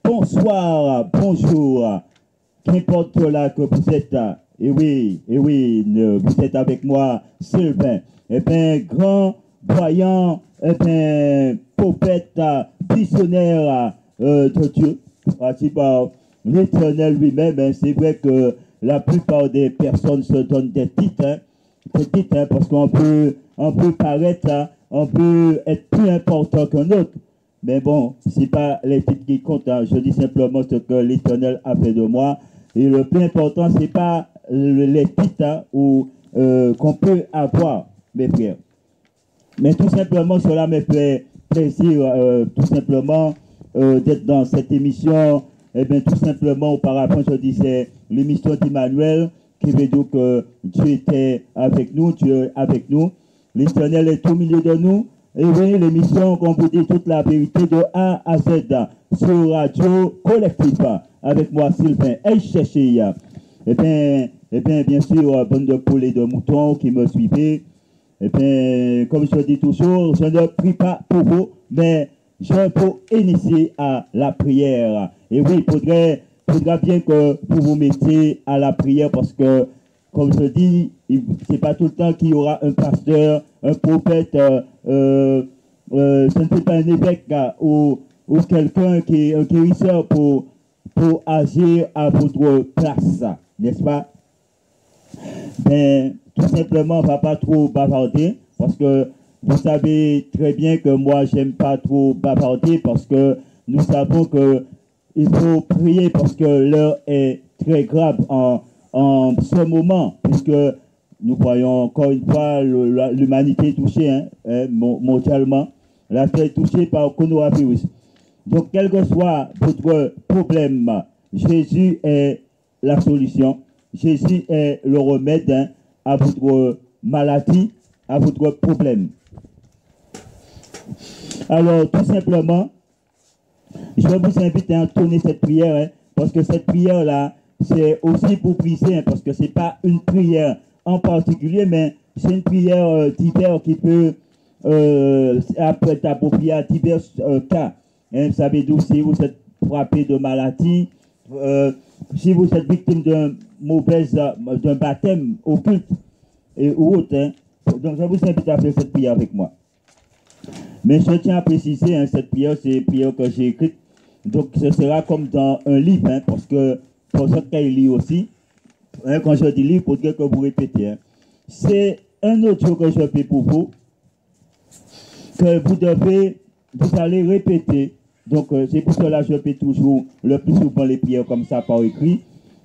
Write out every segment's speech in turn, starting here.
Bonsoir, bonjour, qu'importe là que vous êtes, et oui, vous êtes avec moi, Sylvain, et bien, grand, voyant, et bien, prophète, visionnaire de Dieu, par l'Éternel lui-même, hein, c'est vrai que la plupart des personnes se donnent des titres, parce qu'on peut paraître, hein, on peut être plus important qu'un autre. Mais bon, ce n'est pas les titres qui comptent. Hein. Je dis simplement ce que l'Éternel a fait de moi. Et le plus important, ce n'est pas les titres hein, qu'on peut avoir, mes frères. Mais tout simplement, cela me fait plaisir, tout simplement, d'être dans cette émission. Eh bien, tout simpement, auparavant, je disais l'émission d'Emmanuel, qui veut dire que Dieu était avec nous, Dieu est avec nous. L'Éternel est au milieu de nous. Et oui, l'émission, qu'on vous dit toute la vérité de A à Z sur Radio Collectif avec moi, Sylvain Cherché. Eh bien, sûr, bande de poulets et de moutons qui me suivez. Eh bien, comme je dis toujours, je ne prie pas pour vous, mais je peux initier à la prière. Et oui, il faudra bien que vous vous mettiez à la prière parce que, comme je dis, c'est pas tout le temps qu'il y aura un pasteur, un prophète, ce n'est pas un évêque ou quelqu'un qui est un guérisseur pour agir à votre place, n'est-ce pas? Ben, tout simplement, on ne va pas trop bavarder parce que vous savez très bien que moi, j'aime pas trop bavarder parce que nous savons qu'il faut prier parce que l'heure est très grave en ce moment, puisque nous voyons encore une fois l'humanité touchée mondialement, la terre est touchée par le coronavirus. Donc, quel que soit votre problème, Jésus est la solution. Jésus est le remède à votre maladie, à votre problème. Alors, tout simplement, je vous invite à tourner cette prière, parce que cette prière-là, c'est aussi pour prier, parce que ce n'est pas une prière en particulier, mais c'est une prière diverse qui peut être appropriée à divers cas. Vous savez d'où si vous êtes frappé de maladie, si vous êtes victime d'un baptême occulte ou autre. Donc je vous invite à faire cette prière avec moi. Mais je tiens à préciser, cette prière, c'est une prière que j'ai écrite. Donc ce sera comme dans un livre, parce que pour ceux qui lisent aussi, quand je dis livre, il faudrait que vous répétez. C'est un autre que je fais pour vous, que vous allez répéter. Donc c'est pour cela que je fais toujours le plus souvent les prières comme ça par écrit,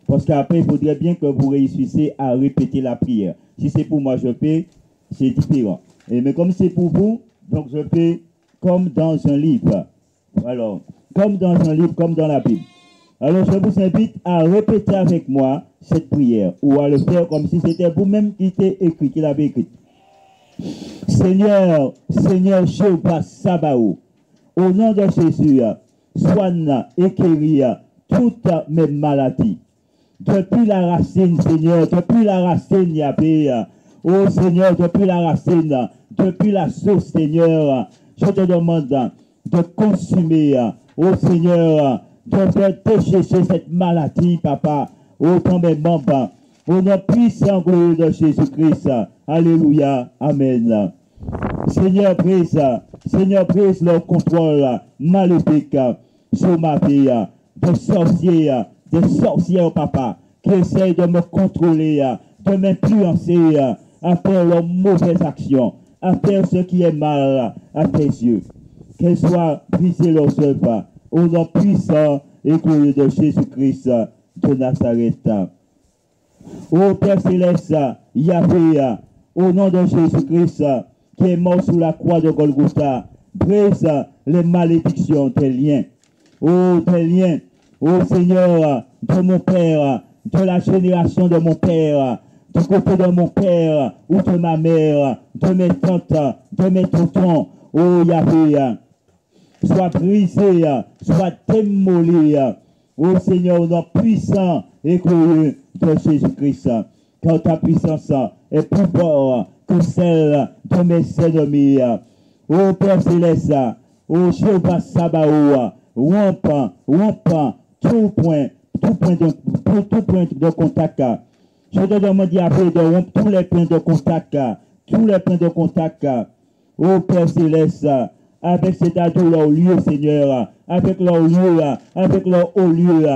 parce qu'après il faudrait bien que vous réussissiez à répéter la prière. Si c'est pour moi je fais, c'est différent. Mais comme c'est pour vous, donc je fais comme dans un livre. Alors, comme dans un livre, comme dans la Bible. Alors, je vous invite à répéter avec moi cette prière, ou à le faire comme si c'était vous-même qui l'avez écrit. Seigneur, Jéhovah Sabaoth, au nom de Jésus, soigne et guéris toutes mes maladies. Depuis la racine, Seigneur, depuis la racine, Yahvé, oh Seigneur, depuis la racine, depuis la source, Seigneur, je te demande de consumer, oh Seigneur, de faire déchécher cette maladie, Papa, oh dans mes membres, au nom puissant glorieux de Jésus-Christ. Alléluia, Amen. Seigneur, brise le contrôle maléfique sur ma vie, des sorcières, Papa, qui essayent de me contrôler, de m'influencer à faire leurs mauvaises actions, à faire ce qui est mal à tes yeux. Qu'elles soient brisées leurs œuvres, au nom puissant et glorieux de Jésus-Christ de Nazareth. Ô Père Céleste, Yahvé, au nom de Jésus-Christ, qui est mort sous la croix de Golgotha, brise les malédictions des liens. Ô Seigneur, de mon Père, de la génération de mon Père, du côté de mon Père ou de ma mère, de mes tantes, de mes tontons, ô Yahvé, soit brisé, soit démoli, ô Seigneur, au nom puissant et glorieux de Jésus-Christ, car ta puissance est plus forte que celle de mes ennemis. Ô Père Céleste, ô Jéhovah Sabaoth, rompe tout point de contact. Je te demande après de rompre tous les points de contact, ô Père Céleste, avec cet ado leur lieu, Seigneur, avec leur haut lieu,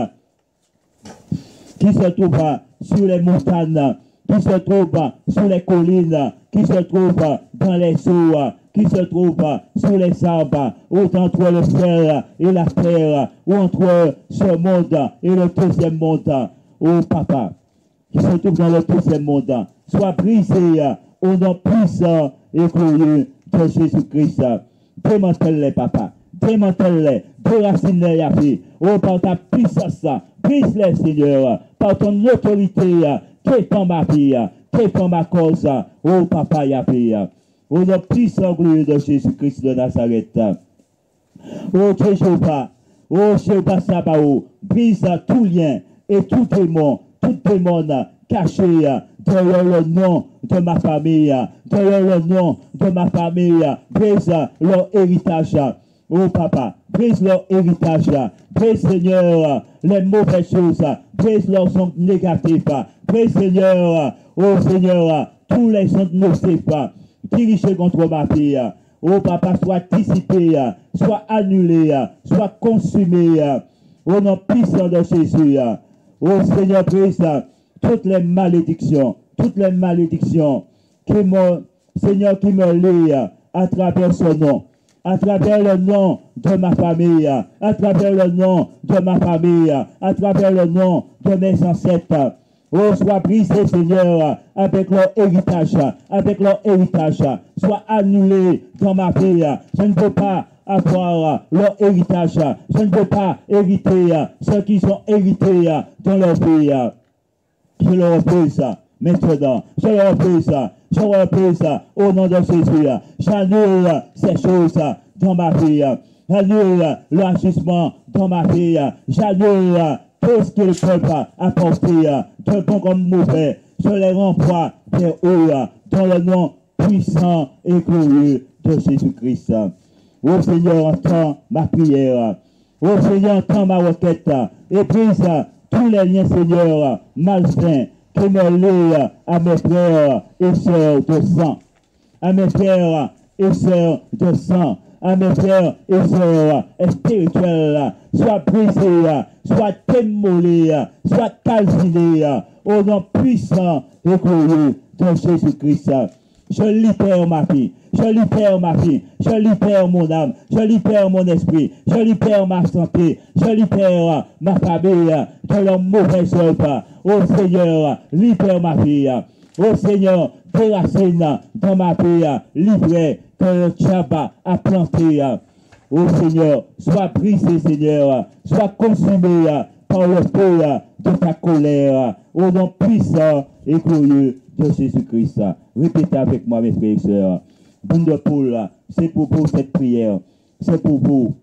qui se trouve sur les montagnes, qui se trouve sur les collines, qui se trouve dans les eaux, qui se trouve sur les arbres, ou entre le ciel et la terre, ou entre ce monde et le deuxième monde, ô Papa, qui se trouve dans le deuxième monde, soit brisé au nom puissant et glorieux de Jésus-Christ. Démantèle-les, Papa, démantèle-les, déracine-les, Yahvé, oh, par ta puissance, brise-les, Seigneur, par ton autorité, défends ma vie, défends ma cause, oh, Papa, Yahvé, au nom puissant glorieux de Jésus-Christ de Nazareth. Oh, Jéhovah, Sabaoth, brise tout lien et tout démon caché derrière le nom de ma famille, brise leur héritage. Oh Papa, brise leur héritage, brise Seigneur les mauvaises choses, brise leurs sons négatifs, brise Seigneur, oh Seigneur, tous les sons nocifs dirigés contre ma vie. Oh Papa, soit dissipé, soit annulé, soit consumé, au nom puissant de Jésus. Oh Seigneur, brise toutes les malédictions Seigneur, qui me lient à travers ce nom, à travers le nom de ma famille, à travers le nom de ma famille, à travers le nom de mes ancêtres. Oh, sois brisé, Seigneur, avec leur héritage, soit annulé dans ma vie. Je ne veux pas avoir leur héritage, je ne veux pas hériter ce qu'ils ont hérité dans leur vie. Je leur refuse maintenant, je leur refuse au nom de Jésus. J'annule ces choses dans ma vie, j'annule l'agissement dans ma vie, j'annule tout ce qu'ils peuvent apporter de bon comme mauvais. Je les renvoie vers eux dans le nom puissant et glorieux de Jésus-Christ. Ô Seigneur, entends ma prière. Ô Seigneur, entends ma requête et brise tous les liens, Seigneur, malsains qui me lient à mes frères et sœurs de sang. À mes frères et sœurs de sang. À mes frères et sœurs spirituels, soit brisés, soit démolis, soit calcinés, au nom puissant et glorieux de Jésus-Christ. Je libère ma vie, je libère mon âme, je libère mon esprit, je libère ma santé, je libère ma famille de leurs mauvaises œuvres. Ô Seigneur, libère ma vie. Ô Seigneur, déracine dans ma vie, livrée que le diable a planté. Ô Seigneur, sois brisé, Seigneur, sois consumé par le feu de ta colère, au nom puissant et glorieux de Jésus-Christ. Répétez avec moi, mes frères et sœurs. Boule de poule, c'est pour vous cette prière. C'est pour vous.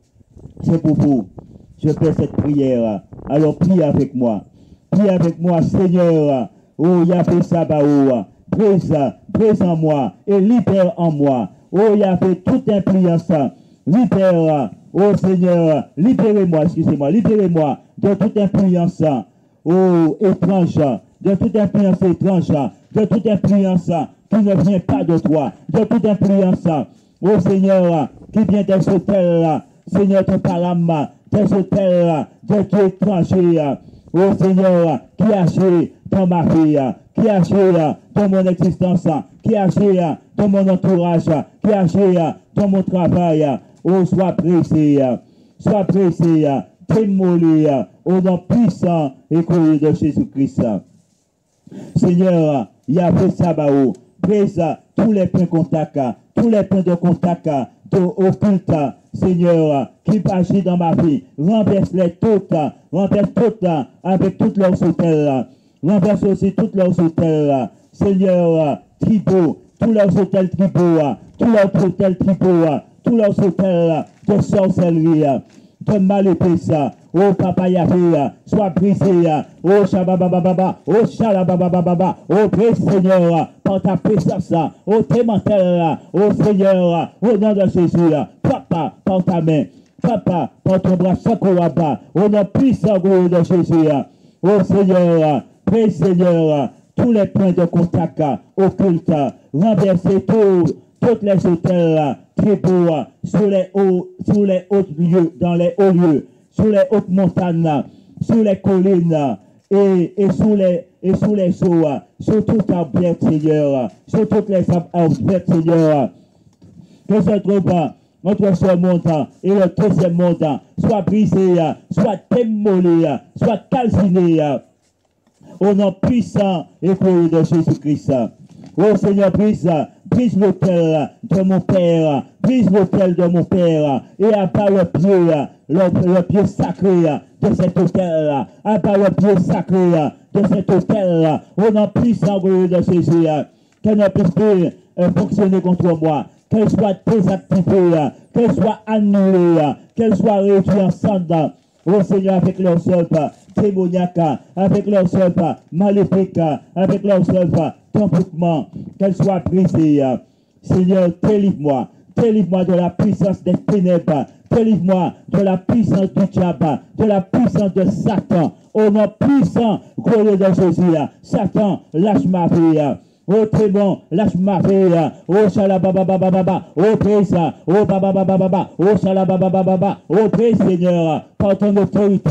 Je fais cette prière. Alors prie avec moi. Prie avec moi, Seigneur. Oh Yahvé Sabaoth, brise en moi et libère en moi. Oh Yahvé, toute influence, libère. Oh Seigneur, libérez-moi de toute influence, oh étrange, de toute influence qui ne vient pas de toi, de toute influence, oh Seigneur, qui vient des hôtels, Seigneur, de Palam, des hôtels de Dieu étrangers, oh Seigneur, qui agit dans ma vie, qui agit dans mon existence, qui agit dans mon entourage, qui agit dans mon travail. Oh, sois brisé, démoli au nom puissant et glorieux de Jésus-Christ. Seigneur, Yahvé Sabaoth, brise tous les points de contact, occultes, Seigneur, qui agit dans ma vie. Renverse-les toutes avec toutes leurs hôtels. Renverse aussi toutes leurs hôtels, Seigneur, tribaux, tous leurs hôtels tribaux, tous leurs hôtels de sorcellerie, de maléfice. Oh Papa Yahvé, sois brisé. Oh Shababababa, oh Shalabababa, oh brise Seigneur, par ta puissance. Oh démantèle, oh Seigneur, au nom de Jésus, Papa, par ta main. Papa, par ton bras, Sakoraba, au nom puissant glorieux de Jésus. Oh Seigneur, prie Seigneur, tous les points de contact occultes, renverser toutes les hôtels, tribus, sur les hauts lieux, dans les hauts lieux, sur les hautes montagnes, sur les collines, et sous les eaux, sur toute arbre, Seigneur, sur toutes les arbres, Seigneur, que se trouve entre ce monde et le troisième monde, soit brisé, soit démoli, soit calciné, au nom puissant et glorieux de Jésus-Christ. Oh Seigneur, brise l'autel de mon Père, brise l'autel de mon Père, et abat le pied sacré de cet autel, abat le pied sacré de cet autel, au nom puissant et glorieux de Jésus, qu'elle ne puisse plus fonctionner contre moi, qu'elle soit désactivée, qu'elle soit annulée, qu'elle soit réduite en cendres. Oh Seigneur, avec leurs œuvres démoniaques, avec leurs œuvres maléfiques, avec leurs œuvres d'envoûtement, qu'elles soient brisées. Seigneur, délivre-moi de la puissance des ténèbres, délivre-moi de la puissance du diable, de la puissance de Satan. Au nom puissant, glorieux de Jésus, Satan, lâche ma vie. Oh démon, lâche ma vie. Oh shalababababa. Oh brise. Oh bababababa. Oh shalababababa. Oh brise, Seigneur, par ton autorité,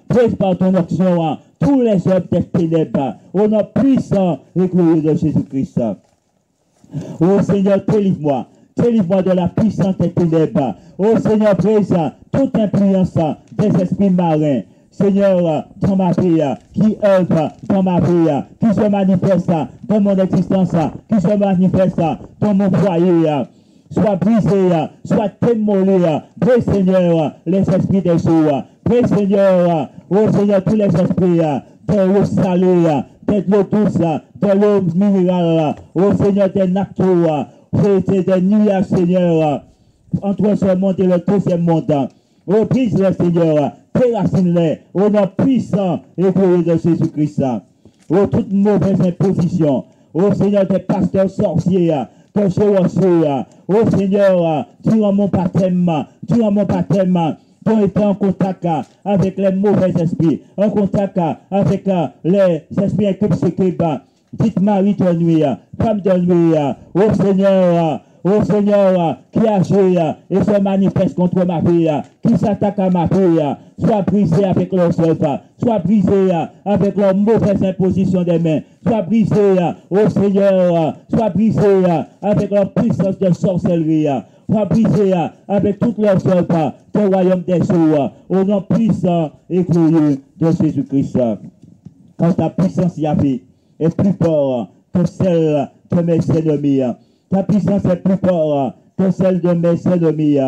brise par ton action, tous les œuvres des ténèbres. Au nom puissant et glorieux de Jésus-Christ. Oh Seigneur, délivre-moi de la puissance des ténèbres. Oh Seigneur, brise toute influence des esprits marins. Seigneur, dans ma vie, qui œuvre dans ma vie, qui se manifeste dans mon existence, qui se manifeste dans mon foyer, soit brisé, soit démoli. Brise, Seigneur, les esprits des eaux. Brise, Seigneur, oh Seigneur, tous les esprits de l'eau salée, de l'eau douce, de l'eau minérale, oh Seigneur, des natures, des nuages, Seigneur, entre ce monde et le deuxième monde. Oh, brise le Seigneur, déracine-les au nom puissant et glorieux de Jésus-Christ. Oh, toute mauvaise imposition, oh Seigneur, des pasteurs sorciers, que j'ai reçus, oh Seigneur, durant mon baptême, qui ont été en contact avec les mauvais esprits, en contact avec les esprits incubatifs, dites Marie de nuit, femme de nuit, oh Seigneur, qui agit et se manifeste contre ma vie, qui s'attaque à ma vie, soit brisé avec leurs œuvres, soit brisé avec leur mauvaise imposition des mains, soit brisé, oh Seigneur, soit brisé avec leur puissance de sorcellerie, soit brisé avec toutes leurs œuvres du royaume des eaux, au nom puissant et glorieux de Jésus-Christ. Quand ta puissance Yahvé est plus forte que celle de mes ennemis, ta puissance est plus forte que celle de mes ennemis.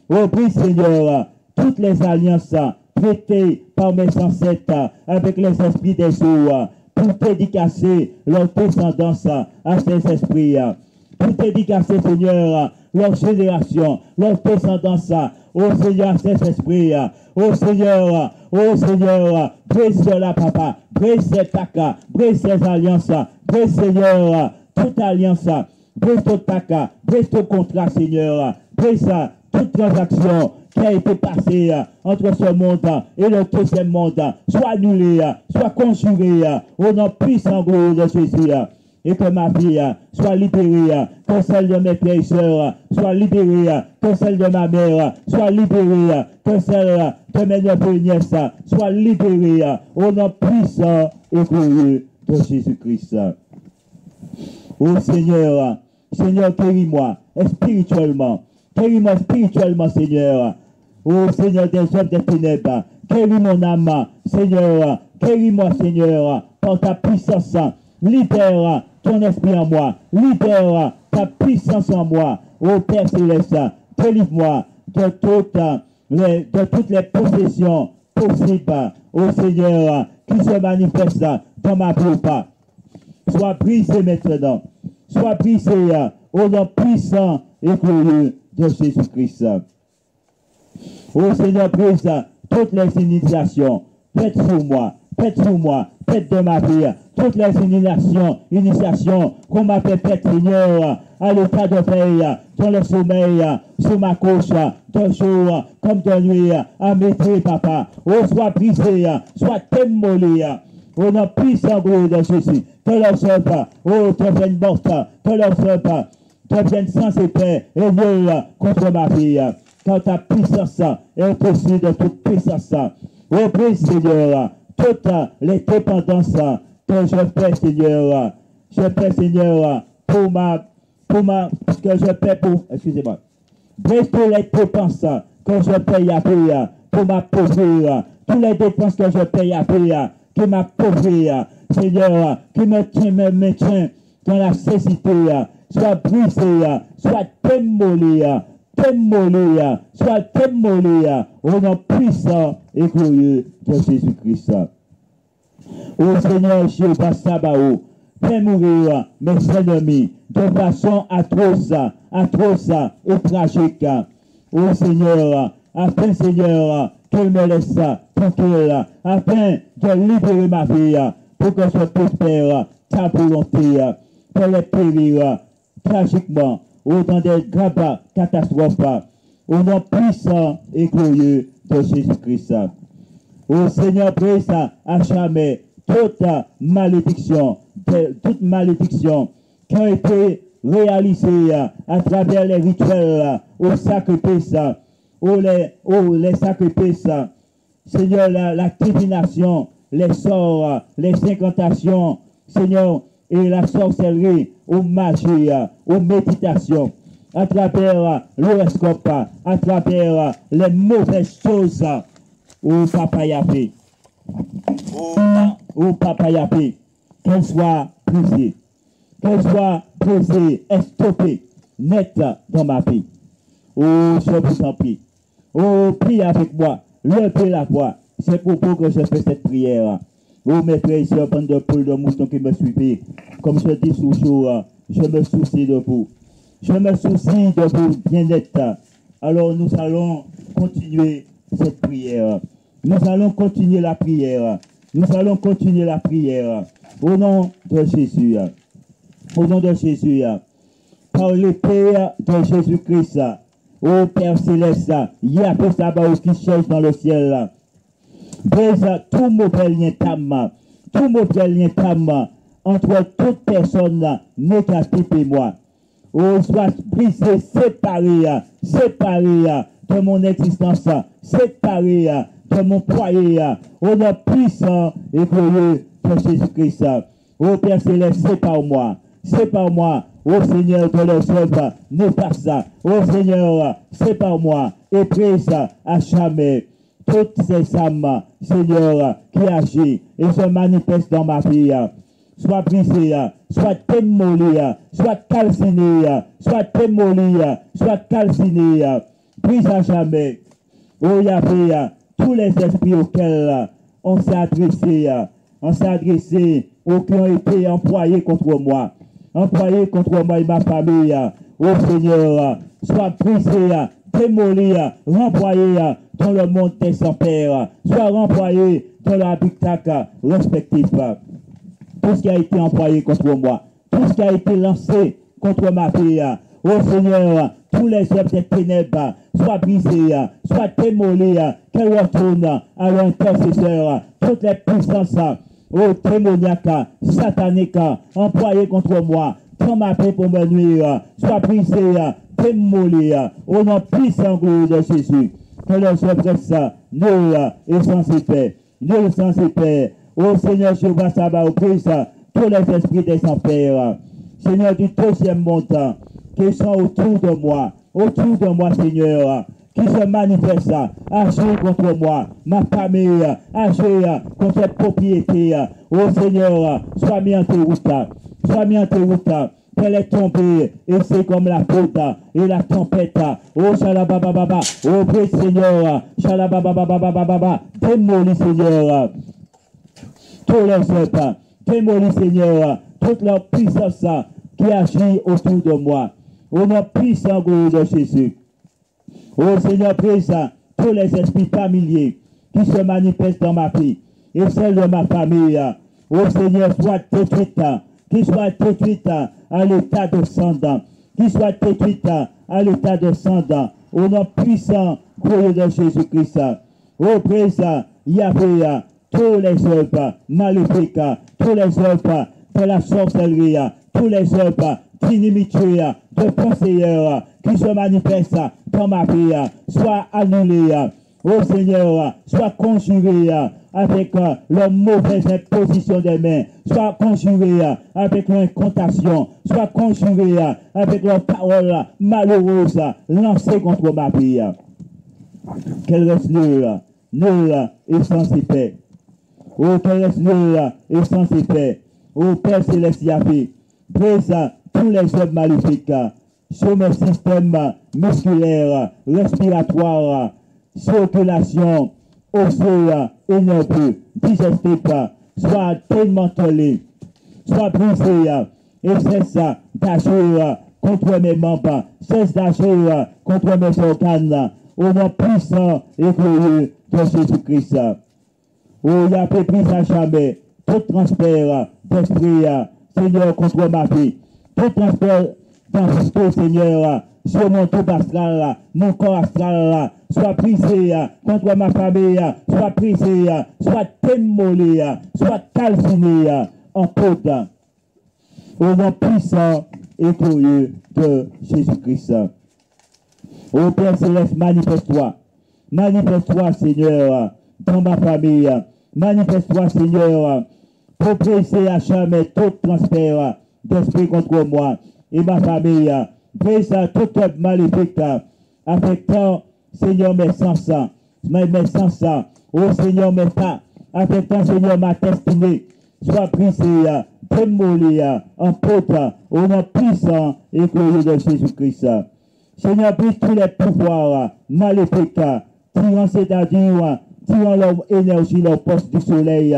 Oh, prie Seigneur, toutes les alliances prêtées par mes ancêtres avec les esprits des eaux, pour dédicacer leur descendance à ces esprits, pour dédicacer, Seigneur, leur génération, leur descendance, oh Seigneur, à ces esprits, oh Seigneur, brise cela, Papa, brise ces packs, brise ces alliances, brise, Seigneur, toute alliance, brise tout pack, brise tout contrat, Seigneur, brise toute transaction qui a été passée entre ce monde et le deuxième monde, soit annulée, soit conjurée, au nom puissant glorieux de Jésus. Et que ma vie soit libérée, que celle de mes frères et sœurs soit libérée, que celle de ma mère soit libérée, que celle de mes neveux et nièces soit libérée, au nom puissant et glorieux de Jésus-Christ. Oh Seigneur, guéris-moi spirituellement, Seigneur. Oh Seigneur des œuvres des ténèbres, guéris mon âme, Seigneur, guéris-moi, Seigneur, par ta puissance. Libère ton esprit en moi, libère ta puissance en moi, ô Père Céleste, délivre-moi de toutes les possessions possibles, ô Seigneur, qui se manifestent dans ma vie. Sois brisé maintenant, sois brisé au nom puissant et glorieux de Jésus-Christ. Ô Seigneur, brise toutes les initiations faites sur moi, faites sur moi, faites de ma vie, toutes les initiations qu'on m'a fait faites, Seigneur, à l'état de veille, dans le sommeil, sur ma couche, de jour comme de nuit, à midi, papa, soit brisé, soit démoli, au nom puissant de Jésus, que leur œuvre, devienne morte, que leur œuvre devienne sans effet et nul contre ma vie, car ta puissance est au-dessus de toute puissance. Ô prie, Seigneur, toutes les dépendances que je fais, Seigneur, excusez-moi, brise tous les dépenses que je paye à payer pour m'appauvrir, tous les dépenses que je paye à payer qui m'appauvrir, Seigneur, qui me maintient dans la cécité, soit brisé, soit démoli, soit démoli, au nom puissant et glorieux de Jésus-Christ. Ô Seigneur Jéhovah Sabaoth, fais mourir mes ennemis de façon atroce et tragique. Ô Seigneur, afin, Seigneur, qu'il me laisse tranquille, afin de libérer ma vie, pour que je puisse faire ta volonté, pour les périr tragiquement, ou dans des graves catastrophes, au nom puissant et glorieux de Jésus-Christ. Ô Seigneur, brise à jamais toute malédiction qui a été réalisée à travers les rituels, aux sacrifices, les sacrifices, Seigneur, la divination, les sorts, les incantations, Seigneur, et la sorcellerie, aux magies, aux méditations, à travers l'horoscope, à travers les mauvaises choses, au Papa Yahvé, au Papa Yahvé, qu'elle soit brisée, stoppée, net dans ma vie. Oh, je vous en prie. Oh, prie avec moi, levez la voix. C'est pour vous que je fais cette prière. Oh, mes frères et sœurs, bande de poules de moutons qui me suivez, comme je dis toujours, je me soucie de vous. Je me soucie de vous bien-être. Alors, nous allons continuer cette prière. Nous allons continuer la prière. Au nom de Jésus. Au nom de Jésus. Par l'épée de Jésus-Christ. Ô Père Céleste, Yahvé Sabaoth qui cherche dans le ciel. Brise tout mauvais lien d'âme entre toute personne négative et moi. Ô soit brisé, séparé de mon existence, séparé de mon foyer, au nom puissant et glorieux de Jésus-Christ. Ô Père Céleste, sépare-moi, ô Seigneur, de leurs œuvres néfastes. Ô Seigneur, sépare-moi et brise à jamais toutes ces âmes, Seigneur, qui agissent et se manifestent dans ma vie. Soit brisé, soit démoli, soit calciné, brise à jamais. Ô Yahvé, tous les esprits auxquels on s'est adressé, ou qui ont été employés contre moi et ma famille. Ô Seigneur, soit brisé, démoli, renvoyé dans le monde des enfers, soit renvoyé dans l'habitacle respectif. Tout ce qui a été employé contre moi, tout ce qui a été lancé contre ma vie, ô Seigneur, tous les œuvres des ténèbres soient brisés, soient démolis, qu'elles retournent à l'intercesseur, toutes les puissances, ô démoniaques, sataniques, employées contre moi, dans ma vie pour me nuire, soient brisés, démolis, au nom puissant de Jésus, que leurs œuvres soient nulles et sans effet, Ô Seigneur Jéhovah Sabaoth, brise tous les esprits des enfers, Seigneur du deuxième monde, qui sont autour de moi, Seigneur, qui se manifestent, agir contre moi, ma famille, agir contre les propriétés. Ô Seigneur, sois mis en déroute, qu'elle est tombée, et c'est comme la faute et la tempête. Oh, Shalabababa, oh, brise Seigneur, Shalabababa, démolis Seigneur. Tous leurs œuvres, démolis Seigneur, toute leur puissance qui agit autour de moi. Au nom puissant de Jésus. Ô Seigneur, brise tous les esprits familiers qui se manifestent dans ma vie et celle de ma famille. Ô Seigneur, soit détruite, qu'il soit détruite à l'état descendant, qu'il soit détruite à l'état descendant, au nom puissant, glorieux de Jésus-Christ. Ô présent, Yahvé, tous les œuvres maléfiques, tous les œuvres de la sorcellerie, tous les œuvres d'inimitié, de conseillers qui se manifestent dans ma vie, soient annulés. Ô Seigneur, soient conjurés avec leur mauvaise imposition des mains, soient conjurés avec leur incantation, soient conjurés avec leurs paroles malheureuses lancées contre ma vie. Qu'elle reste nulle, nulle et sans effet. Ô qu'elle reste nulle et sans effet. Ô Père Céleste Yahvé, brise tous les œuvres maléfiques sur mes systèmes musculaires, respiratoires, circulation, osseux et nerveux, digestif, soit démantelé, soit brisé, et cesse d'agir contre mes membres, cesse d'agir contre mes organes, au nom puissant et glorieux de Jésus-Christ. Oh, il a fait prise à jamais tout transfert d'esprit, Seigneur, contre ma vie, tout transfert d'esprit, Seigneur, sur mon tout astral, mon corps astral, soit brisé contre ma famille, soit brisé, soit démoli, soit calciné en côte. Au nom puissant et glorieux de Jésus-Christ. Ô Père Céleste, manifeste-toi. Manifeste-toi, Seigneur, dans ma famille. Manifeste-toi, Seigneur, pour briser à jamais tout transfert d'esprit contre moi et ma famille. Brise toute œuvre maléfique affectant, Seigneur, mes sens, ô Seigneur, mes pas, affectant, Seigneur, ma destinée, soit brisée, démolie, en poudre, au nom puissant et glorieux de Jésus-Christ. Seigneur, brise tous les pouvoirs maléfiques, tirant, c'est-à-dire, tirant leur énergie, leur poste du soleil,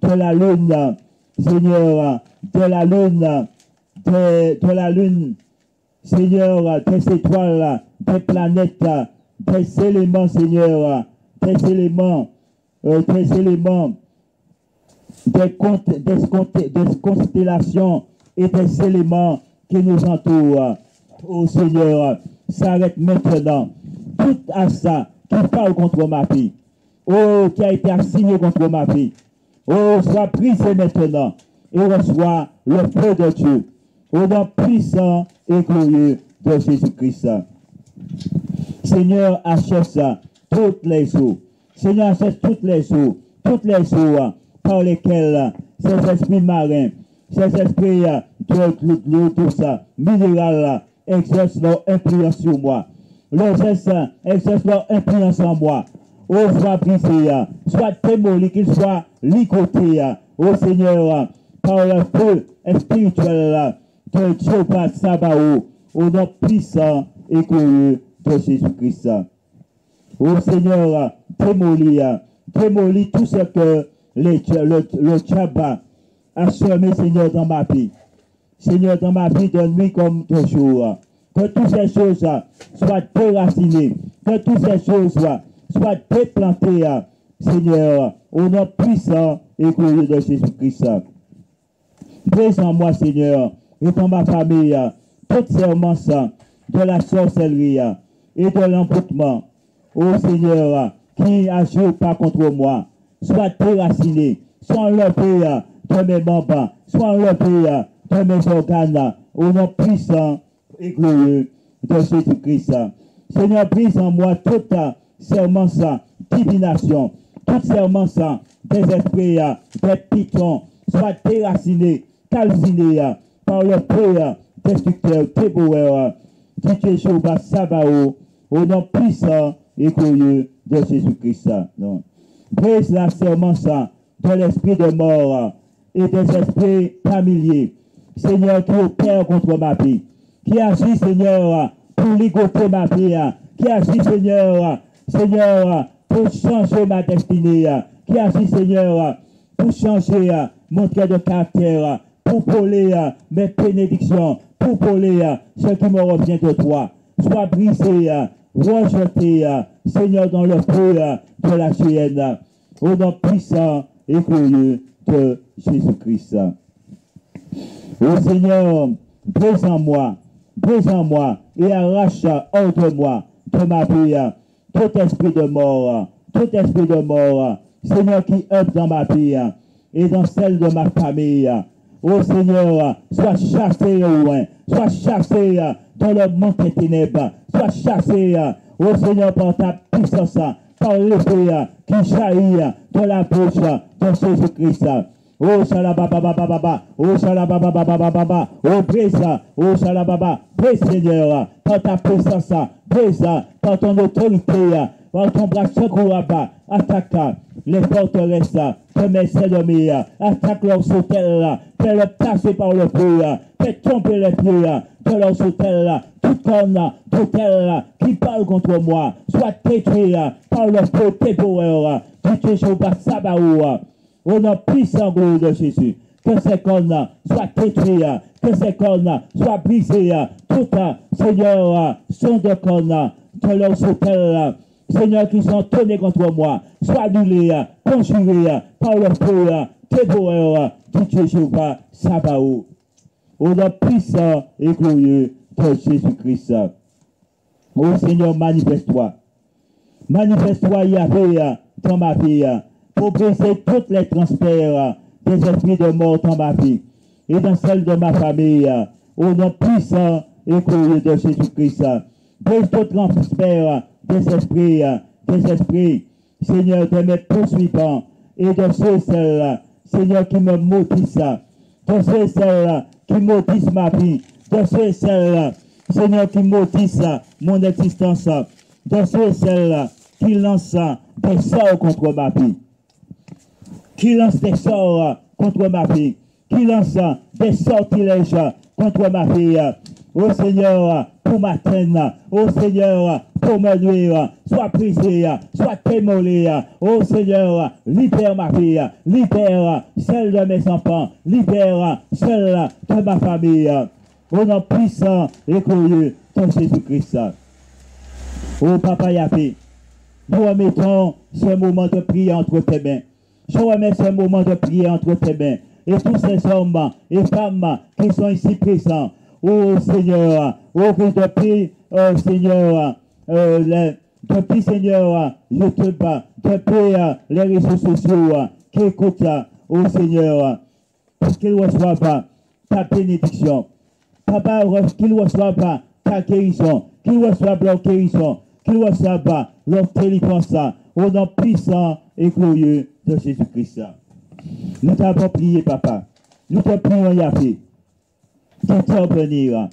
de la lune, Seigneur, de la lune, Seigneur, des étoiles, des planètes, des éléments, Seigneur, des éléments, des constellations et des éléments qui nous entourent. Oh Seigneur, s'arrête maintenant. Tout à ça qui parle contre ma vie, oh, qui a été assigné contre ma vie, oh, soit brisé maintenant et reçois le feu de Dieu, au nom puissant et glorieux de Jésus-Christ. Seigneur, achète toutes les eaux. Seigneur, achète toutes les eaux par lesquelles ces esprits marins, ces esprits de l'eau douce, minérale, exercent leur influence sur moi. Exercent leur influence en moi. Oh, soit brisé, soit démoli, qu'il soit ligoté, oh Seigneur, par le feu spirituel de Dieu par Sabaoth, au nom puissant et glorieux de Jésus-Christ. Oh Seigneur, démolis tout ce que le diable a semé, Seigneur, dans ma vie. Seigneur, dans ma vie de nuit comme de jour. Que toutes ces choses soient déracinées, que toutes ces choses soient déplantées, Seigneur, au nom puissant et glorieux de Jésus-Christ. Brise en moi, Seigneur, et dans ma famille, toutes ces semences de la sorcellerie et de l'envoûtement, ô Seigneur, qui agit pas contre moi, soit déraciné, soit enlevé de mes membres, soit enlevé de mes organes, au nom puissant et glorieux de Jésus-Christ. Seigneur, brise en moi toute sermence, divination, toute sermence des esprits, des pitons, soit déracinés, calcinés par le feu destructeur, dévoreur, du Jéhovah Sabaoth, au nom puissant et glorieux de Jésus-Christ. Brise la sermence de l'esprit de mort et des esprits familiers, Seigneur, qui opère contre ma vie, qui agit, Seigneur, pour ligoter ma vie, qui agit, Seigneur, pour changer ma destinée, qui agit, Seigneur, pour changer mon trait de caractère, pour voler mes bénédictions, pour voler ce qui me revient de toi. Sois brisé, rejeté, Seigneur, dans le feu de la chienne, au nom puissant et glorieux de Jésus-Christ. Ô Seigneur, brise en moi et arrache hors de moi, de ma vie, tout esprit de mort, Seigneur, qui œuvre dans ma vie et dans celle de ma famille. Ô Seigneur, sois chassé au loin, sois chassé dans le monde des ténèbres, sois chassé, ô Seigneur, par ta puissance, par l'esprit qui jaillit dans la bouche de Jésus-Christ. Oh Shalababa, oh Shalababa, oh brise, oh Shalababa, brise Seigneur, par ta puissance, brise, par ton autorité, par ton bras secourable, attaque les forteresses de mes ennemis, attaque leurs hôtels, fais-le passer par le feu, fais tomber les pieds de leurs hôtels, toute corne d'hôtel qui parle contre moi, soit détruit par le feu dévoreur du Jéhovah Sabaoth. Au nom puissant de Jésus, que ces cornes soient détruites, que ces cornes soient brisées, toutes, Seigneur, sont de cornes de leurs hôtels, Seigneur, qui sont tournés contre moi, soient annulés, conjurés par le feu dévoreur du Dieu Jéhovah Sabaoth. Au nom puissant et glorieux de Jésus-Christ. Ô Seigneur, manifeste-toi. Manifeste-toi, Yahvé, dans ma vie, pour briser tous les transferts des esprits de mort dans ma vie et dans celle de ma famille. Au nom puissant et glorieux de Jésus-Christ. Brise tout transfert des esprits, Seigneur, de mes poursuivants et de ceux et celles, Seigneur, qui me maudissent, de ceux et celles qui maudissent ma vie, de ceux et celles, Seigneur, qui maudissent mon existence, de ceux et celles qui lancent des sorts contre ma vie, qui lancent des sorts contre ma vie, qui lancent des sortilèges contre ma vie. Ô Seigneur, pour m'atteindre, ô Seigneur, pour me nuire, soit brisé, soit démoli. Ô Seigneur, libère ma vie, libère celle de mes enfants, libère celle de ma famille. Au nom puissant et glorieux de Jésus-Christ. Ô Papa Yahvé, nous remettons ce moment de prière entre tes mains. Je remets ce moment de prière entre tes mains. Et tous ces hommes et femmes qui sont ici présents. Oh Seigneur, oh que depuis, Seigneur, depuis Seigneur, YouTube, depuis les réseaux sociaux, qui écoutent, oh Seigneur, pour qu'ils reçoivent ta bénédiction. Papa, qu'ils reçoivent ta guérison, qu'ils reçoivent leur guérison, qu'ils reçoivent leur délivrance, au nom puissant et glorieux de Jésus-Christ. Nous t'avons prié, Papa. Nous te prions, Yahvé, d'intervenir.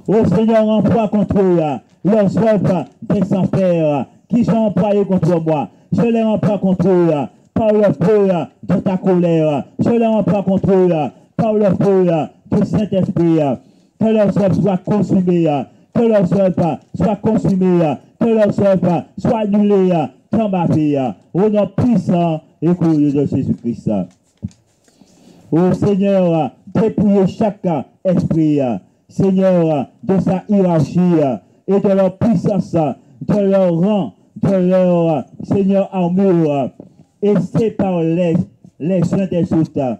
Ô Seigneur, envoie contre eux leurs œuvres des enfers qui sont employés contre moi. Je les envoie contre eux par le feu de ta colère. Je les envoie contre eux par le feu du Saint-Esprit. Que leurs œuvres soient consumées, que leurs œuvres soient consumées, que leurs œuvres soient annulées dans ma vie. Au nom puissant et glorieux de Jésus-Christ. Ô Seigneur, dépouillez chaque esprit, Seigneur, de sa hiérarchie et de leur puissance, de leur rang, de leur, Seigneur, armure, et sépare les uns des autres,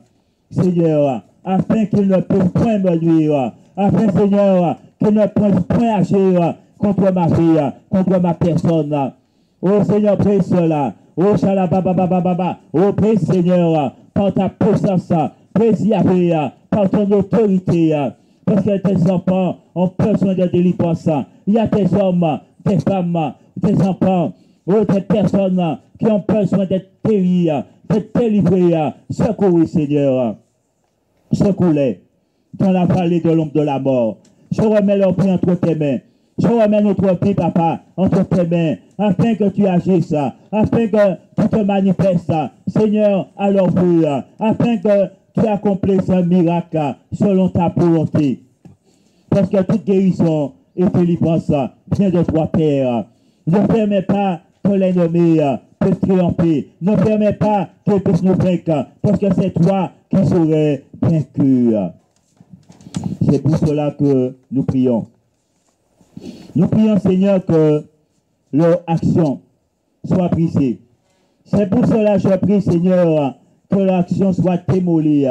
Seigneur, afin qu'ils ne puissent point me nuire, afin, Seigneur, qu'ils ne puissent point agir contre ma vie, contre ma personne. Ô Seigneur, prie cela. Ô Shalabababababa, ô prie Seigneur, par ta puissance, prie Yahvé, par ton autorité, parce que tes enfants ont besoin de délivrance. Il y a des hommes, des femmes, des enfants, ou des personnes qui ont besoin d'être guéris, d'être délivrés. Secours, Seigneur. Secours-les dans la vallée de l'ombre de la mort. Je remets leur vie entre tes mains. Je remets notre vie, Papa, entre tes mains, afin que tu agisses, afin que tu te manifestes, Seigneur, à leur vie, afin que tu accomplisses un miracle selon ta volonté. Parce que toute guérison et délivrance vient de toi, Père. Ne permets pas que l'ennemi puisse triompher. Ne permets pas qu'il puisse nous vaincre, parce que c'est toi qui serais vaincu. C'est pour cela que nous prions. Nous prions, Seigneur, que leur action soit brisée. C'est pour cela que je prie, Seigneur, que l'action soit démolie.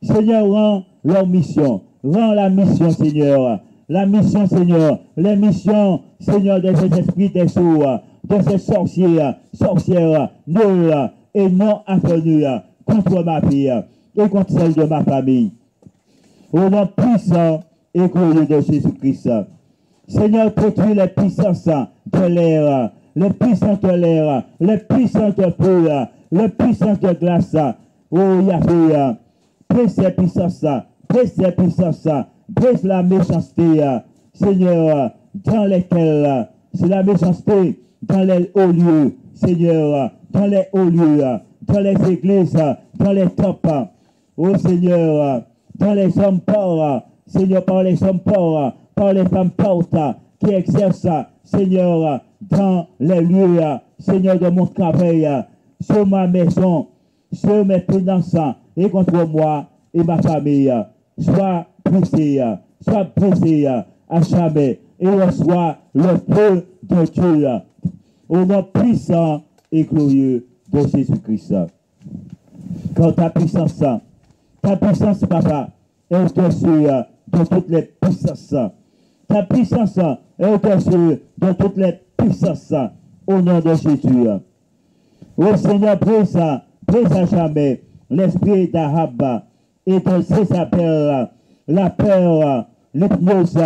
Seigneur, rends leur mission. Rends la mission, Seigneur. La mission, Seigneur. Les missions, Seigneur, de ces esprits des sourds, de ces sorcières, nuls et non avenus contre ma vie et contre celle de ma famille. Au nom puissant et glorieux de Jésus-Christ. Seigneur, détruis les puissances de l'air, les puissances de l'air, les puissances de feu, les puissances de glace. Oh Yahvé, brise ces puissances, brise ces puissances, brise la méchanceté, Seigneur, dans lesquelles, c'est la méchanceté dans les hauts lieux, Seigneur, dans les hauts lieux, dans les églises, dans les temples. Oh Seigneur, dans les hommes pauvres, Seigneur, par les hommes pauvres, par les femmes pauvres qui exercent, Seigneur, dans les lieux, Seigneur, de mon travail, sur ma maison, sur mes finances et contre moi et ma famille. Sois brisé à jamais et reçois le feu de Dieu au nom puissant et glorieux de Jésus-Christ. Quand ta puissance, papa, est au-dessus de toutes les puissances. Ta puissance est au-dessus de toutes les puissances au nom de Jésus. Ô Seigneur, brise à jamais l'esprit d'Ahab et de Jézabel, la peur, l'hypnose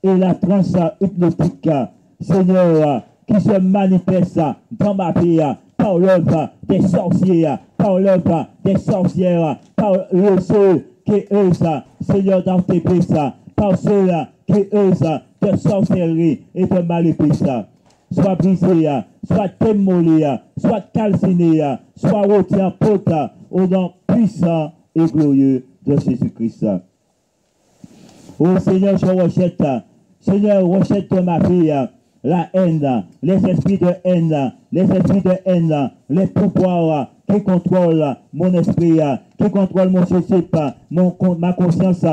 et la transe hypnotique, Seigneur, qui se manifeste dans ma vie par l'œuvre des sorciers, par l'œuvre des sorcières, par ceux qui osent, Seigneur, dans tes fils, par ceux qui osent de sorcellerie et de maléfice. Soit brisé, soit démoli, soit calciné, soit ôté en pote au nom puissant et glorieux de Jésus-Christ. Oh Seigneur, je rejette, Seigneur, rejette de ma vie la haine, les esprits de haine, les pouvoirs qui contrôlent mon esprit, qui contrôlent mon suscip, ma conscience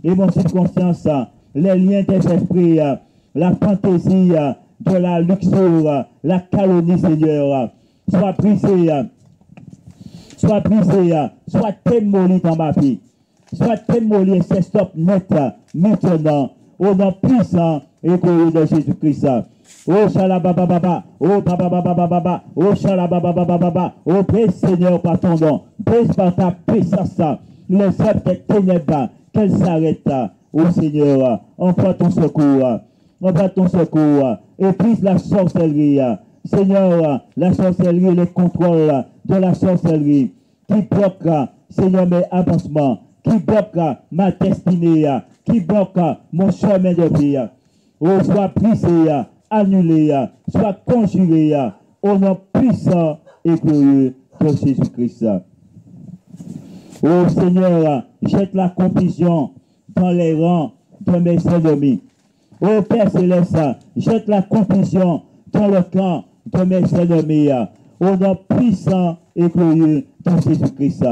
et mon subconscience, les liens des esprits, la fantaisie de la luxure, la calomnie, Seigneur, soit brisé, soit démoli dans ma vie, soit démoli et c'est stop net maintenant, au nom puissant et glorieux de Jésus-Christ. Oh Shalabababa, oh Bababababa, oh Shalabababa, oh brise Seigneur par ton nom, brise par ta puissance, les œuvres des ténèbres, qu'elles s'arrêtent. Oh Seigneur, envoie ton secours, et brise la sorcellerie. Seigneur, la sorcellerie, les contrôles de la sorcellerie, qui bloque, Seigneur, mes avancements, qui bloque ma destinée, qui bloque mon chemin de vie. Oh, soit brisé, annulé, soit conjuré au nom puissant et glorieux de Jésus-Christ. Oh Seigneur, jette la confusion dans les rangs de mes ennemis. Oh Père Céleste, jette la confusion dans le camp de mes ennemis. Au nom puissant et glorieux de Jésus-Christ.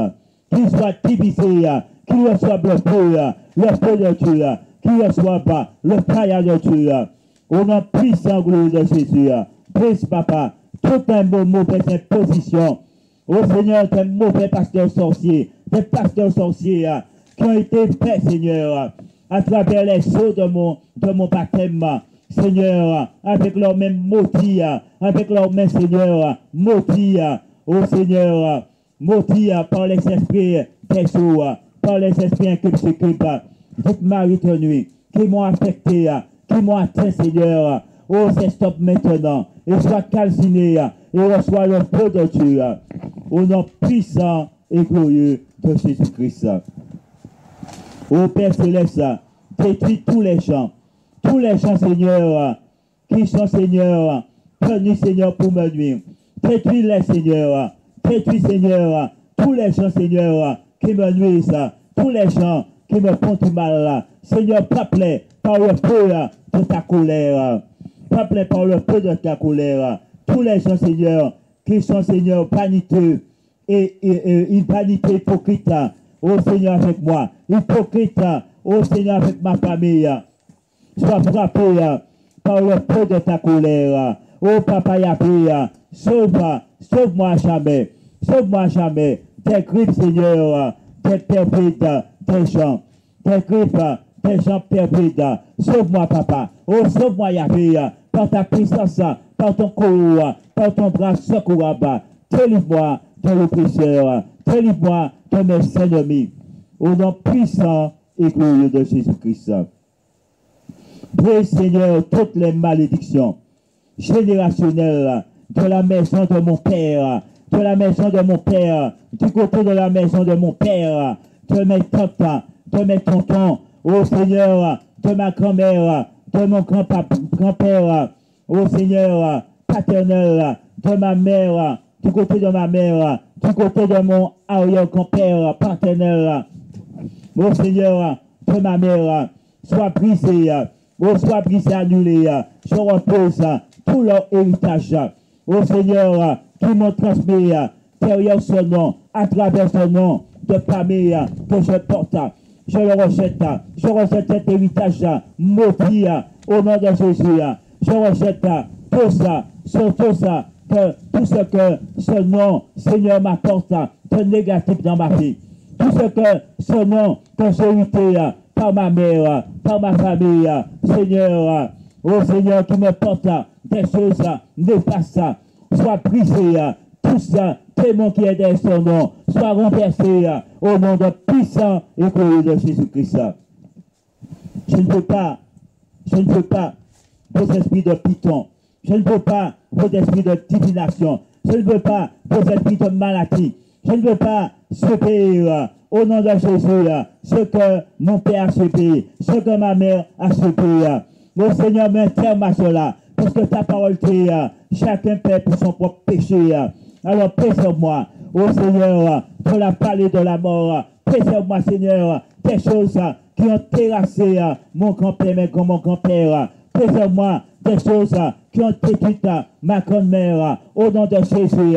Qu'il soit divisé, qu'il reçoive le feu de Dieu, qu'il reçoive le fire de Dieu. Au nom puissant et glorieux de Jésus. Brise, Papa, toutes les mauvaises impositions. Ô Seigneur, des mauvais pasteurs sorciers, des pasteurs sorciers qui ont été faits, Seigneur, à travers les eaux de mon baptême, Seigneur, avec leurs mains maudits, avec leurs mains, Seigneur, maudits, ô Seigneur, maudits par les esprits des eaux, par les esprits inculpés, toute Marie de nuit, qui m'ont affecté, qui m'ont atteint, Seigneur. Oh, c'est stop maintenant. Et sois calciné et reçois le feu de Dieu. Au nom puissant et glorieux de Jésus-Christ. Ô Père Céleste, détruis tous les gens, Seigneur, qui sont, Seigneur, venus, Seigneur, pour me nuire. Détruis-les, Seigneur. Détruis, Seigneur, tous les gens, Seigneur, qui me nuisent, tous les gens qui me font du mal. Seigneur, frappe-les par le feu de ta colère. Frappe-les par le feu de ta colère. Tous les gens, Seigneur, qui sont, Seigneur, vaniteux et une vanité hypocrite. Ô Seigneur, avec moi. Hypocrite, ô Seigneur, avec ma famille. Sois frappé par le feu de ta colère. Ô Papa Yahvé, sauve-moi à jamais. Sauve-moi à jamais tes griffes, Seigneur, tes perbrides, tes champs, tes griffes, tes champs perbrides. Sauve-moi, papa. Oh, sauve-moi, Yahvé, par ta puissance, par ton corps, par ton bras secourable. Délivre-moi de l'oppresseur, délivre-moi de mes ennemis. Au nom puissant et glorieux de Jésus-Christ. Brise, Seigneur, toutes les malédictions générationnelles de la maison de mon père, de la maison de mon père, du côté de la maison de mon père, de mes tantes, de mes tontons, ô Seigneur, de ma grand-mère, de mon grand-père, ô Seigneur, paternel, de ma mère, du côté de ma mère, du côté de mon arrière-grand-père paternel, ô Seigneur, de ma mère, soit brisé, soit brisé, annulé, je repose tout leur héritage, ô Seigneur, qui m'ont transmis derrière ce nom, à travers ce nom de famille que je porte. Je le rejette cet héritage maudit au nom de Jésus. Je rejette tout ça, surtout ça, tout ce que ce nom, Seigneur, m'apporte de négatif dans ma vie. Tout ce que ce nom que j'ai hérité par ma mère, par ma famille, Seigneur, ô Seigneur, qui me porte des choses néfastes, soit brisé, tout ça, démon qui est dans son nom, soit renversé au nom de puissant et glorieux de Jésus-Christ. Je ne veux pas vos esprits de python. Je ne veux pas vos esprits de divination. Je ne veux pas vos esprits de maladie. Je ne veux pas subir au nom de Jésus ce que mon père a subi, ce que ma mère a subi. Mon Seigneur, m'interne à cela, parce que ta parole dit, chacun paie pour son propre péché. Alors préserve-moi, ô Seigneur, de la vallée de la mort. Préserve-moi, Seigneur, des choses qui ont terrassé mon grand-père, mon grand-père. Préserve-moi des choses qui ont détruit ma grand-mère. Au nom de Jésus,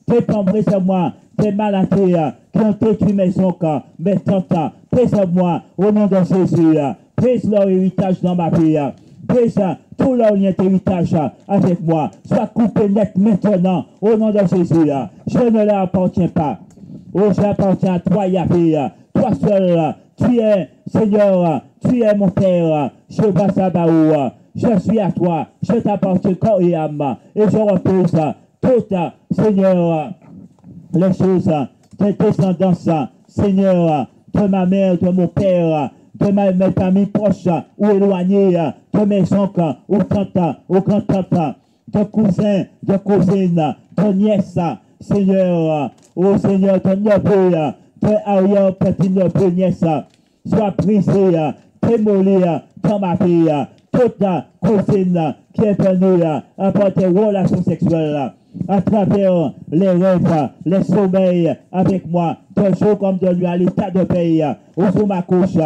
préserve-moi des maladies qui ont détruit mes oncles, mes tantes. Préserve-moi, au nom de Jésus. Brise leur héritage dans ma vie. Brise tout leur lien d'héritage avec moi. Sois coupé net maintenant, au nom de Jésus. Je ne leur appartiens pas. Oh, j'appartiens à toi, Yahvé. Toi seul, tu es, Seigneur, tu es mon Père. Jéhovah Sabaoth. Je suis à toi. Je t'appartiens corps et âme. Et je repose toutes, Seigneur, les choses de descendance, Seigneur, de ma mère, de mon père, de mes familles proches ou éloignées, de mes oncles ou tantes ou grands-tantes, de cousins, de cousines, de nièces, Seigneur, ô Seigneur, de neveux, de arrière-petits-neveux, nièces, soient brisés, démolis dans ma vie. Toute cousine qui est venue apporter relations sexuelles à travers les rêves, les sommeils avec moi, de jour comme de nuit, à l'état de pays, ou sous ma couche.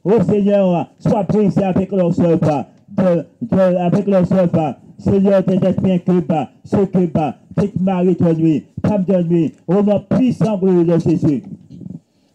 Ô Seigneur, sois brisé avec leurs œuvres, avec leurs œuvres. Seigneur, tes esprits incubes, s'occupent, tes maris de nuit, femmes de nuit, au nom puissant de Jésus.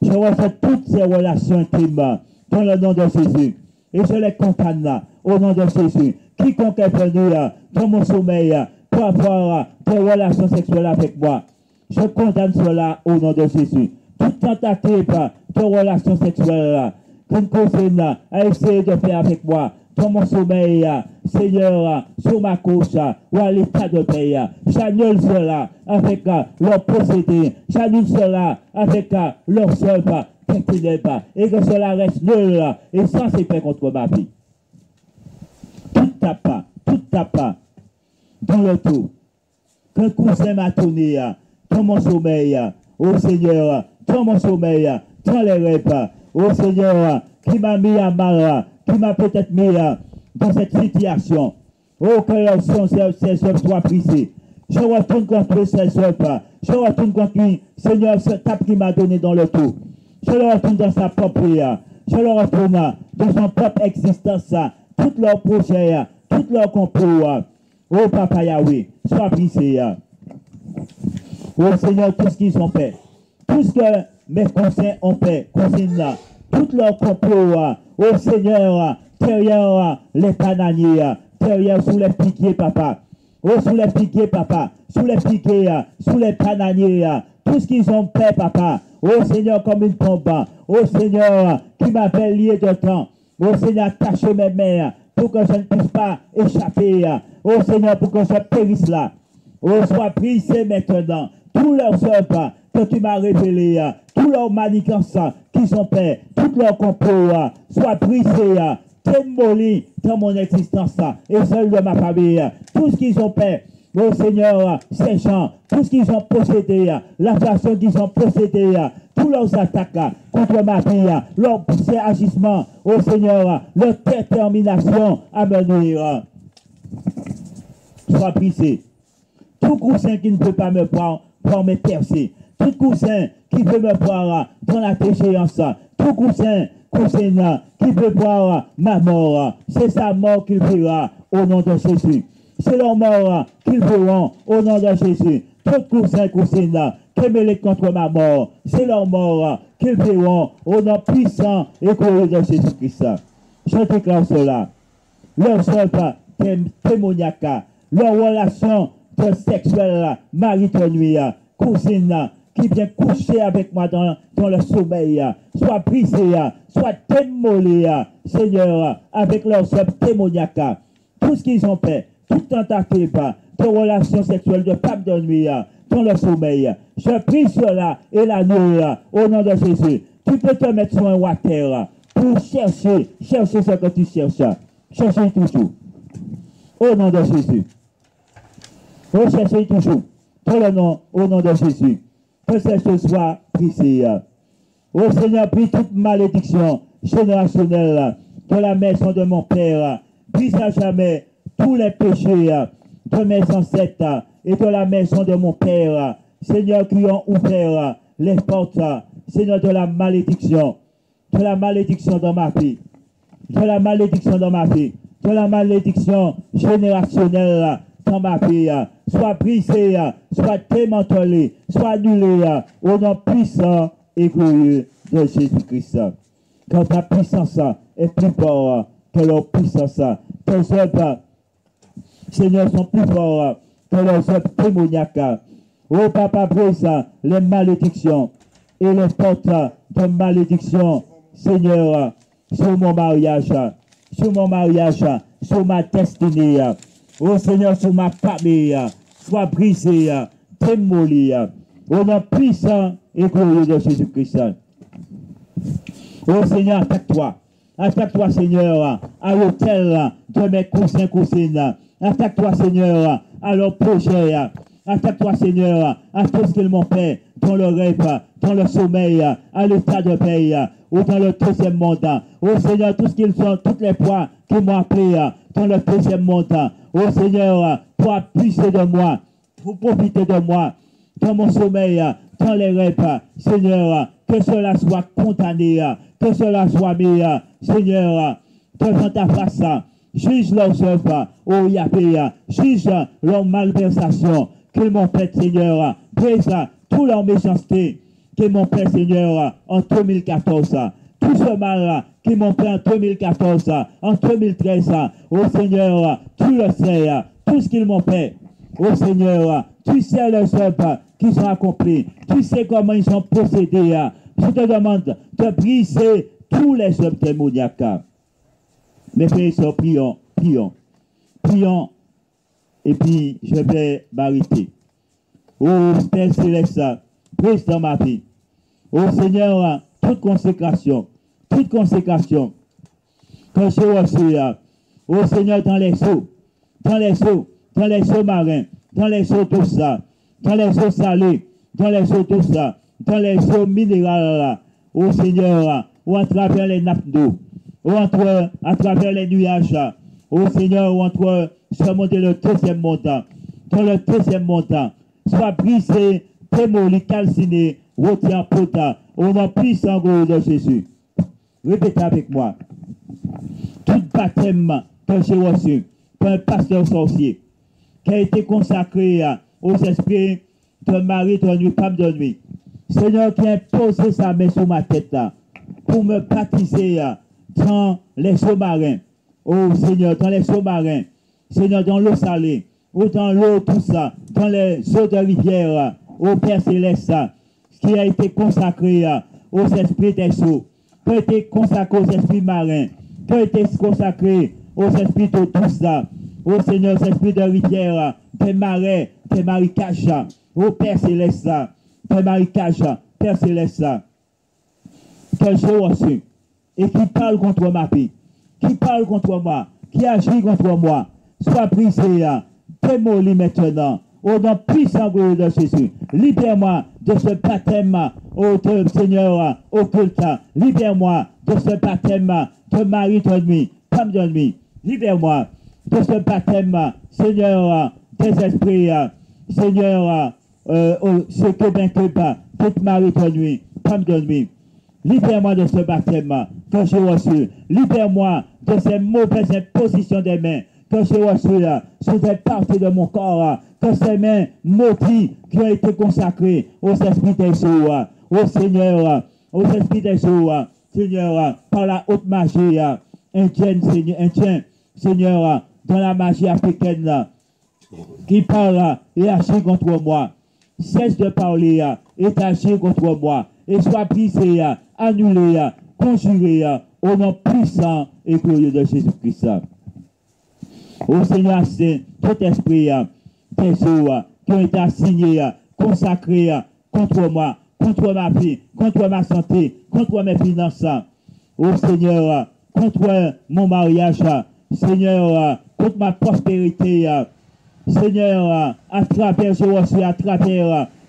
Je reçois toutes ces relations intimes dans le nom de Jésus. Et je les condamne au nom de Jésus. Quiconque est venu dans mon sommeil pour avoir des relations sexuelles avec moi, je condamne cela au nom de Jésus. Toute tentative de relations sexuelles qu'une cousine a essayé de faire avec moi dans mon sommeil, Seigneur, sur ma couche ou à l'état de paix, j'annule cela avec leur procédé, j'annule cela avec leurs œuvres ténèbres, et que cela reste nul et sans effet contre ma vie. Tout tape dans le tout. Qu'un cousin m'a tourné dans mon sommeil, ô Seigneur, dans mon sommeil, dans les rêves, ô Seigneur, qui m'a mis à mal, qui m'a peut-être mis dans cette situation. Oh, que ces œuvres soient brisées. Je retourne contre ces œuvres. Je retourne contre lui, Seigneur, ce tape qui m'a donné dans le tout. Je le retourne dans sa propre prière. Je le retourne dans son propre existence. Tous leurs projets, tous leurs complots. Oh, Papa Yahweh, sois brisé. Oh, Seigneur, tout ce qu'ils ont fait. Tout ce que mes conseils ont fait, cousines, tous leurs complots. Oh, Seigneur, derrière les bananiers, derrière sous les piquiers, Papa. Oh, sous les piquiers, Papa. Sous les piquiers, sous les bananiers, tout ce qu'ils ont fait, papa. Oh Seigneur, comme une tombe. Oh Seigneur, qui m'appelle lié de temps. Oh Seigneur, cachez mes mains pour que je ne puisse pas échapper. Oh Seigneur, pour que je périsse là. Oh, sois brisé maintenant. Tous leurs œuvres que tu m'as révélées, tous leurs manigances qu'ils ont fait, tous leurs complots, soient brisés, démolis dans mon existence et celle de ma famille. Tout ce qu'ils ont fait, oh Seigneur, ces gens, tout ce qu'ils ont possédé, la façon qu'ils ont possédé, tous leurs attaques contre ma vie, leurs agissements, oh Seigneur, leur détermination à me nuire, soient brisés. Tout coussin qui ne peut pas me prendre pour me percer. Tout coussin qui peut me voir dans la déchéance. Tout coussin qui peut voir ma mort. C'est sa mort qu'il verra au nom de Jésus. C'est leur mort qu'ils verront au nom de Jésus. Tout coussin qui mêlent contre ma mort. C'est leur mort qu'ils verront au nom puissant et glorieux de Jésus-Christ. Je déclare cela. Leur œuvre démoniaque, leur relation sexuelle, mari-nuit, cousine, qui vient coucher avec moi dans le sommeil, soit brisée, soit démolie, Seigneur, avec leurs œuvres démoniaques. Tout ce qu'ils ont fait, toute tentative de relation sexuelle de femme de nuit, dans le sommeil, je prie cela et la nuit, au nom de Jésus. Tu peux te mettre sur un water pour chercher ce que tu cherches. Chercher toujours. Au nom de Jésus. Recherchez toujours, au nom de Jésus, que ces choses soient brisées. Ô Seigneur, prie toute malédiction générationnelle de la maison de mon Père. Brise à jamais tous les péchés de mes ancêtres et de la maison de mon Père. Seigneur, qui ont ouvert les portes, Seigneur, de la malédiction dans ma vie, de la malédiction dans ma vie, de la malédiction générationnelle dans ma vie, soit brisé, soit démantelé, soit annulé au nom puissant et glorieux de Jésus-Christ. Quand ta puissance est plus forte que leur puissance, tes œuvres, Seigneur, sont plus fortes que leurs œuvres démoniaques. Oh Papa, brise les malédictions et les portes de malédiction, Seigneur, sur mon mariage, sur ma destinée. Oh Seigneur, sur ma famille, soit brisé, démoli, au nom puissant et glorieux de Jésus-Christ. Oh Seigneur, attaque-toi Seigneur, à l'hôtel de mes cousins. Attaque-toi Seigneur, à leur projet. Attaque-toi Seigneur, à tout ce qu'ils m'ont fait dans le rêve, dans le sommeil, à l'état de veille, ou dans le deuxième monde. Oh Seigneur, tout ce qu'ils sont, toutes les fois qu'ils m'ont appelé dans le deuxième monde. Oh Seigneur, pour puiser de moi, pour profiter de moi, dans mon sommeil, dans les rêves, Seigneur, que cela soit condamné, que cela soit mis, Seigneur, devant ta face, juge leurs œuvres, oh Yahvé, juge leurs malversations qu'ils m'ont fait, Seigneur, brise toute leur méchanceté qu'ils m'ont fait, Seigneur, en 2014, tout ce mal qu'ils m'ont fait en 2014, en 2013, oh Seigneur, tu le sais, tout ce qu'ils m'ont fait, oh Seigneur, tu sais les œuvres qu'ils ont accomplies, tu sais comment ils sont possédés. Je te demande de briser tous les œuvres démoniaques. Mes frères et sœurs, prions, et puis je vais m'arrêter. Oh Père Céleste, brise dans ma vie. Oh Seigneur, toute consécration que j'ai reçue, oh Seigneur, dans les eaux marins, dans les eaux douces, dans les eaux salées, dans les eaux douces, dans les eaux minérales, oh Seigneur, ou à travers les nappes d'eau, ou à travers les nuages, oh Seigneur, ou entre ce monde et le deuxième monde, dans le deuxième monde, soit brisé, démoli, calciné, rôti en pote, au nom puissant de Jésus. Répétez avec moi. Tout baptême que j'ai reçu par un pasteur sorcier, qui a été consacré aux esprits de mari de nuit, femme de nuit. Seigneur, qui a posé sa main sur ma tête pour me baptiser dans les eaux marins. Oh Seigneur, dans les eaux marins. Seigneur, dans l'eau salée, ou dans l'eau douce, dans les eaux de rivière. au Père Céleste, qui a été consacré aux esprits des eaux, qui a été consacré aux esprits marins, qui a été consacré aux esprits d'eau douce, au Seigneur, aux esprits de rivière, des marais, des marécages, au Père Céleste, des marécages, Père Céleste, que j'ai reçu, et qui parle contre ma vie, qui parle contre moi, qui agit contre moi, soit brisé, démoli maintenant, au nom puissant de Jésus. Libère-moi de ce baptême, Seigneur, occulte. Libère-moi de ce baptême de mari de nuit, femme de nuit. Libère-moi de ce baptême, Seigneur, des esprits, Seigneur, ce que ben que pas, toute mari de nuit, femme de nuit. Libère-moi de ce baptême que j'ai reçu. Libère-moi de ces mauvaises impositions des mains que j'ai reçues sur des parties de mon corps, que ces mains maudites qui ont été consacrées aux esprits des eaux, au Seigneur, aux esprits des eaux, Seigneur, par la haute magie indienne, Seigneur, dans la magie africaine, qui parle et agit contre moi. Cesse de parler et d'agir contre moi. Et soit brisé, annulé, conjuré au nom puissant et glorieux de Jésus-Christ. Ô Seigneur Saint, tout esprit des eaux qui ont été assignés, consacrés contre moi, contre ma vie, contre ma santé, contre mes finances. Ô Seigneur, contre mon mariage, Seigneur, contre ma prospérité, Seigneur, à travers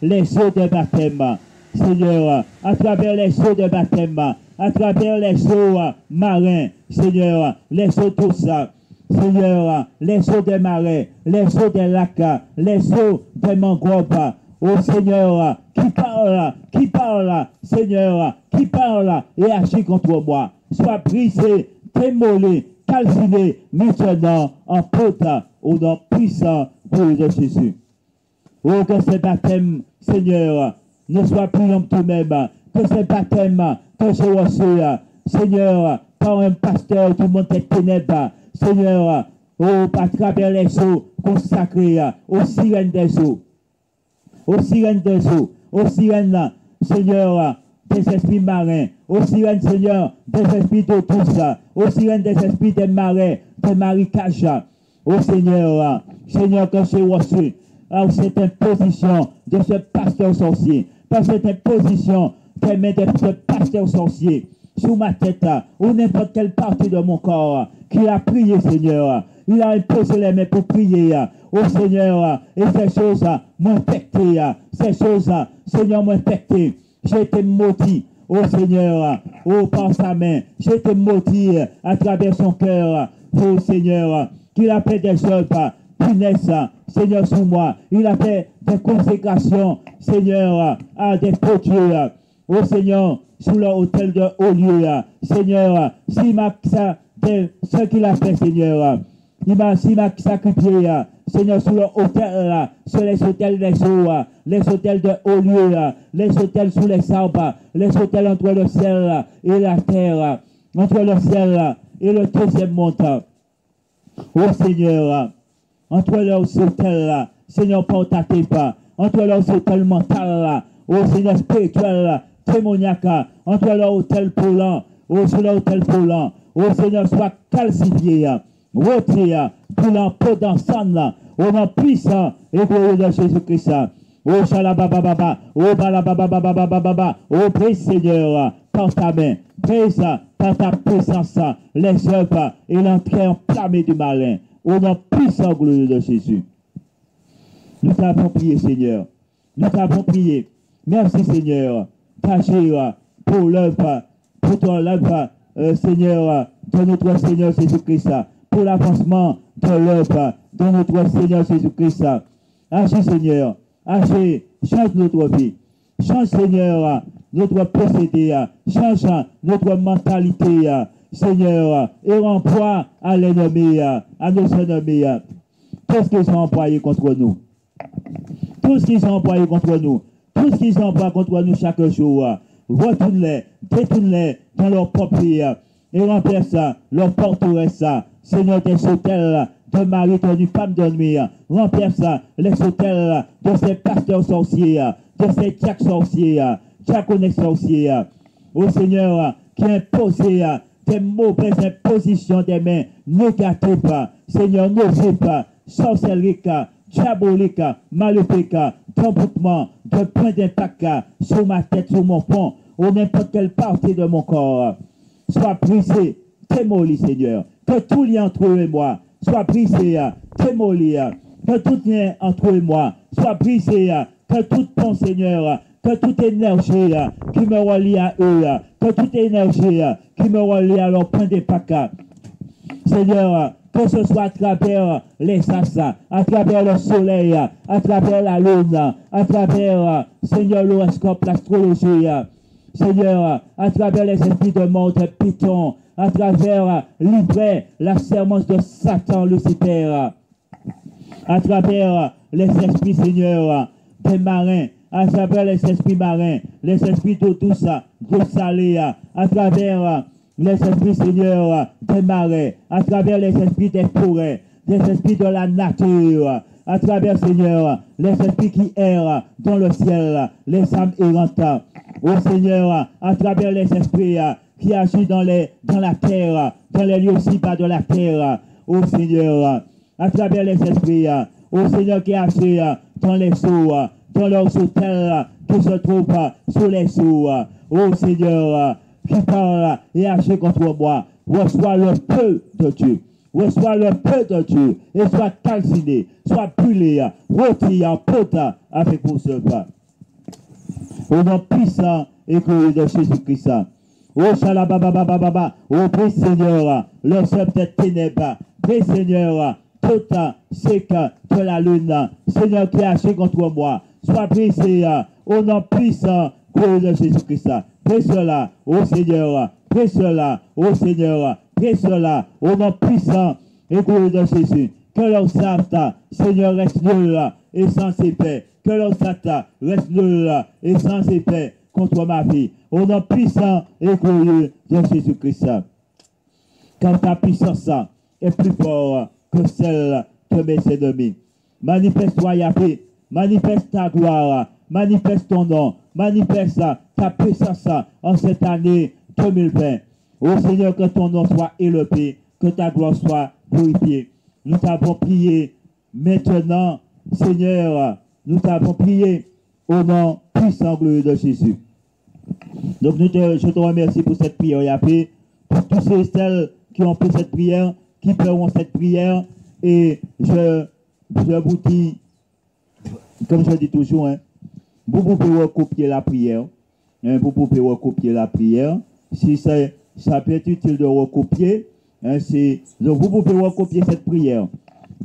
les eaux de baptême. Seigneur, à travers les eaux de baptême, à travers les eaux marins, Seigneur, les eaux douces, Seigneur, les eaux des marais, les eaux des lacs, les eaux des mangroves, ô Seigneur, qui parle, Seigneur, qui parle et agit contre moi, soit brisé, démoli, calciné, maintenant en pote, au nom puissant de Jésus. Oh, que ce baptême, Seigneur, ne soit plus l'homme tout-même, que ce baptême que j'ai reçu, Seigneur, par un pasteur du monde des ténèbres, Seigneur, oh, à travers les eaux consacrées aux sirènes des eaux, aux sirènes des eaux, aux sirènes, Seigneur, des esprits marins, aux sirènes, Seigneur, des esprits d'eau douce, aux sirènes des esprits des marais, des marécages, ô Seigneur, Seigneur, que j'ai reçu, par cette imposition de ce pasteur sorcier, par cette imposition qu'elle met de ce pasteur sorcier sur ma tête, ou n'importe quelle partie de mon corps, qu'il a prié, Seigneur. Il a imposé les mains pour prier, ô Seigneur, et ces choses m'ont infecté, ces choses, Seigneur, m'ont infecté. J'ai été maudit, ô Seigneur, ô par sa main, j'ai été maudit à travers son cœur, ô Seigneur, qu'il a fait des œuvres, punaise, Seigneur, sur moi. Il a fait des consécrations, Seigneur, à des faux dieux, ô Seigneur, sous leur hôtel de haut lieu, Seigneur, s'il m'a ce qu'il a fait, Seigneur, s'il m'a sacrifié, Seigneur, sur leur hôtel, sur les hôtels des eaux, les hôtels de haut lieu, les hôtels sous les arbres, les hôtels entre le ciel et la terre, entre le ciel et le deuxième monde. Ô Seigneur, entre leurs hôtels, Seigneur, portatif, entre leurs hôtels mentaux, ô Seigneur, spirituel, démoniaque, entre leurs hôtels brûlants, ô sur leur hôtel brûlant, ô Seigneur, soit calcifié, retiré, brûlant, peu d'ensemble, au nom puissant et glorieux de Jésus-Christ. Ô Shalabababa, ô Balababababababa, ô brise, Seigneur, par ta main, brise par ta puissance, les œuvres et l'entrée enflammée du malin, au nom puissant glorieux de Jésus. Nous t'avons prié, Seigneur. Nous t'avons prié. Merci, Seigneur, d'agir pour l'œuvre, pour ton œuvre, Seigneur, de notre Seigneur Jésus-Christ, pour l'avancement de l'œuvre de notre Seigneur Jésus-Christ. Agis, Seigneur. Agis. Change notre vie. Change, Seigneur, notre procédé. Change notre mentalité, Seigneur, et renvoie à l'ennemi, à nos ennemis, tout ce qu'ils ont employé contre nous. Tout ce qu'ils ont employé contre nous. Tout ce qu'ils envoient contre nous chaque jour. Retourne-les, détourne-les dans leur propre vie et remplace leur forteresse. Seigneur, des hôtels de mari, de femme de nuit. Remplace les hôtels de ces pasteurs sorciers de ces diacres sorciers, diaconnes sorciers, ô Seigneur, qui imposent des mauvaises impositions des mains négatives, Seigneur, nocives, sorcelleries, diaboliques, maléfiques, d'emboutement, de points d'impact sur ma tête, sur mon front, ou n'importe quelle partie de mon corps, soit brisé, démoli, Seigneur. Que tout lien entre eux et moi soit brisé, démoli. Que tout lien entre eux et moi soit brisé. Que tout pont, Seigneur, que toute énergie qui me relie à eux, que toute énergie qui me relie à leur point d'impact, Seigneur, que ce soit à travers les astres, à travers le soleil, à travers la lune, à travers, Seigneur, l'horoscope, l'astrologie, Seigneur, à travers les esprits de mort de Python, à travers l'ivraie, la sermence de Satan, Lucifer, à travers les esprits, Seigneur, des marins, à travers les esprits marins, les esprits d'eau douce, d'eau salée, à travers les esprits, Seigneur, des marais, à travers les esprits des forêts, des esprits de la nature, à travers, Seigneur, les esprits qui errent dans le ciel, les âmes errantes, ô Seigneur, à travers les esprits qui agissent dans la terre, dans les lieux si bas de la terre, ô Seigneur, à travers les esprits, ô Seigneur, qui agissent dans les seaux, dans leurs hôtels qui se trouvent sous les seaux, ô Seigneur, qui parle et agit contre moi, reçois le feu de Dieu. Reçois le feu de Dieu et sois calciné, sois brûlé, rôti en pote avec vos œuvres. Au nom puissant et glorieux de Jésus-Christ. Ô Shalabababababa, ô prie Seigneur, le seul des ténèbres, prie Seigneur, tout sec de la lune, Seigneur qui agit contre moi, sois brisé au nom puissant, glorieux de Jésus-Christ. Prie cela, ô Seigneur, prie cela, ô Seigneur, prie cela, au nom puissant et glorieux de Jésus. Que leur Satan, Seigneur, reste nul et sans effet. Que leur Satan reste nul et sans effet contre ma vie. Au nom puissant et glorieux de Jésus-Christ. Car ta puissance est plus forte que celle de mes ennemis. Manifeste-toi, Yahvé, manifeste ta gloire, manifeste ton nom, manifeste ta puissance en cette année 2020. Ô Seigneur, que ton nom soit élevé, que ta gloire soit glorifiée. Nous t'avons prié maintenant, Seigneur, nous t'avons prié au nom puissant glorieux de Jésus. Donc je te remercie pour cette prière, Yahvé, pour tous ceux et celles qui ont fait cette prière, qui feront cette prière. Et je vous dis, comme je dis toujours, vous pouvez recopier la prière. Vous pouvez recopier la prière. Si ça peut être utile de recopier, donc vous pouvez recopier cette prière.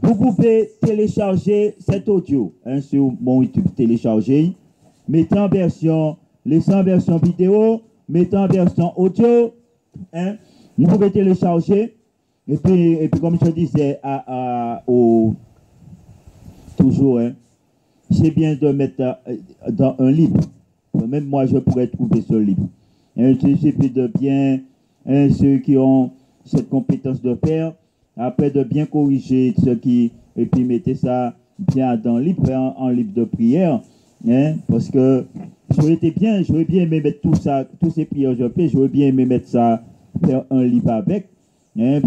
Vous pouvez télécharger cet audio sur mon YouTube, télécharger, mettez en version, laissez en version vidéo, mettez en version audio. Vous pouvez télécharger. Et puis comme je disais toujours, c'est bien de mettre dans un livre. Même moi, je pourrais trouver ce livre. Il suffit de bien, ceux qui ont cette compétence de faire, après de bien corriger et puis mettez ça bien dans le livre, en livre de prière. Parce que j'aurais bien aimé mettre tout ça, tous ces prières que je fais, j'aurais bien aimé mettre ça, faire un livre avec.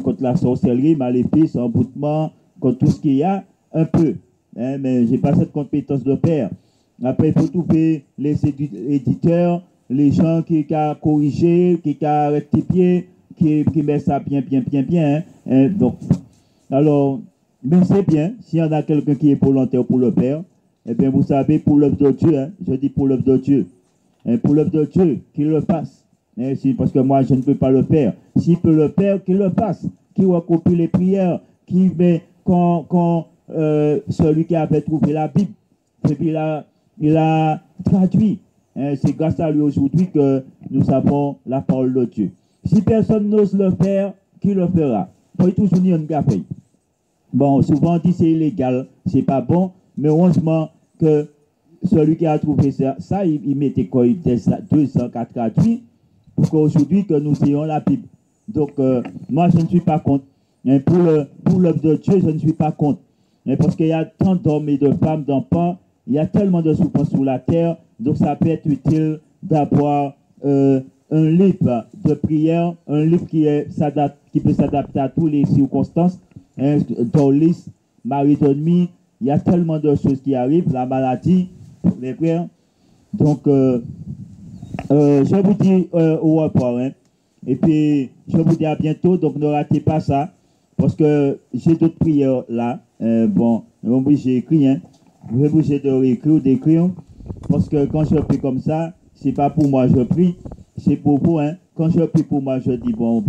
Contre la sorcellerie, maléfice, emboutement, contre tout ce qu'il y a, un peu. Mais je n'ai pas cette compétence de faire. Après, il faut trouver les éditeurs, les gens qui ont corrigé, qui ont rectifié, qui mettent ça bien. Donc, alors, mais c'est bien, s'il y en a quelqu'un qui est volontaire pour le faire, eh bien, vous savez, pour l'œuvre de Dieu, je dis pour l'œuvre de Dieu, pour l'œuvre de Dieu, qu'il le fasse. Parce que moi, je ne peux pas le faire. S'il peut le faire, qu'il le fasse. Qu'il recopie les prières, qu'il met quand celui qui avait trouvé la Bible, et puis il a traduit. C'est grâce à lui aujourd'hui que nous avons la parole de Dieu. Si personne n'ose le faire, qui le fera? Il faut toujours dire un café. Bon, souvent on dit c'est illégal, c'est pas bon, mais heureusement que celui qui a trouvé ça il mettait quoi, il était 204 traduits. Pour qu'aujourd'hui que nous ayons la Bible. Donc, moi, je ne suis pas contre. Pour l'œuvre de Dieu, je ne suis pas contre. Parce qu'il y a tant d'hommes et de femmes, d'enfants, il y a tellement de souffrances sur la terre, Donc ça peut être utile d'avoir un livre de prière, un livre qui peut s'adapter à toutes les circonstances. Hein, Dorlis, Marie Donmi, il y a tellement de choses qui arrivent, la maladie, les frères. Donc, je vous dis au revoir. Hein. Et puis, je vous dis à bientôt. Donc, ne ratez pas ça. Parce que j'ai d'autres prières là. Bon, j'ai écrit. Hein. Je vais obligé de réécrire, d'écrire. Parce que quand je prie comme ça, c'est pas pour moi je prie, c'est pour vous. Hein. Quand je prie pour moi, je dis, bon,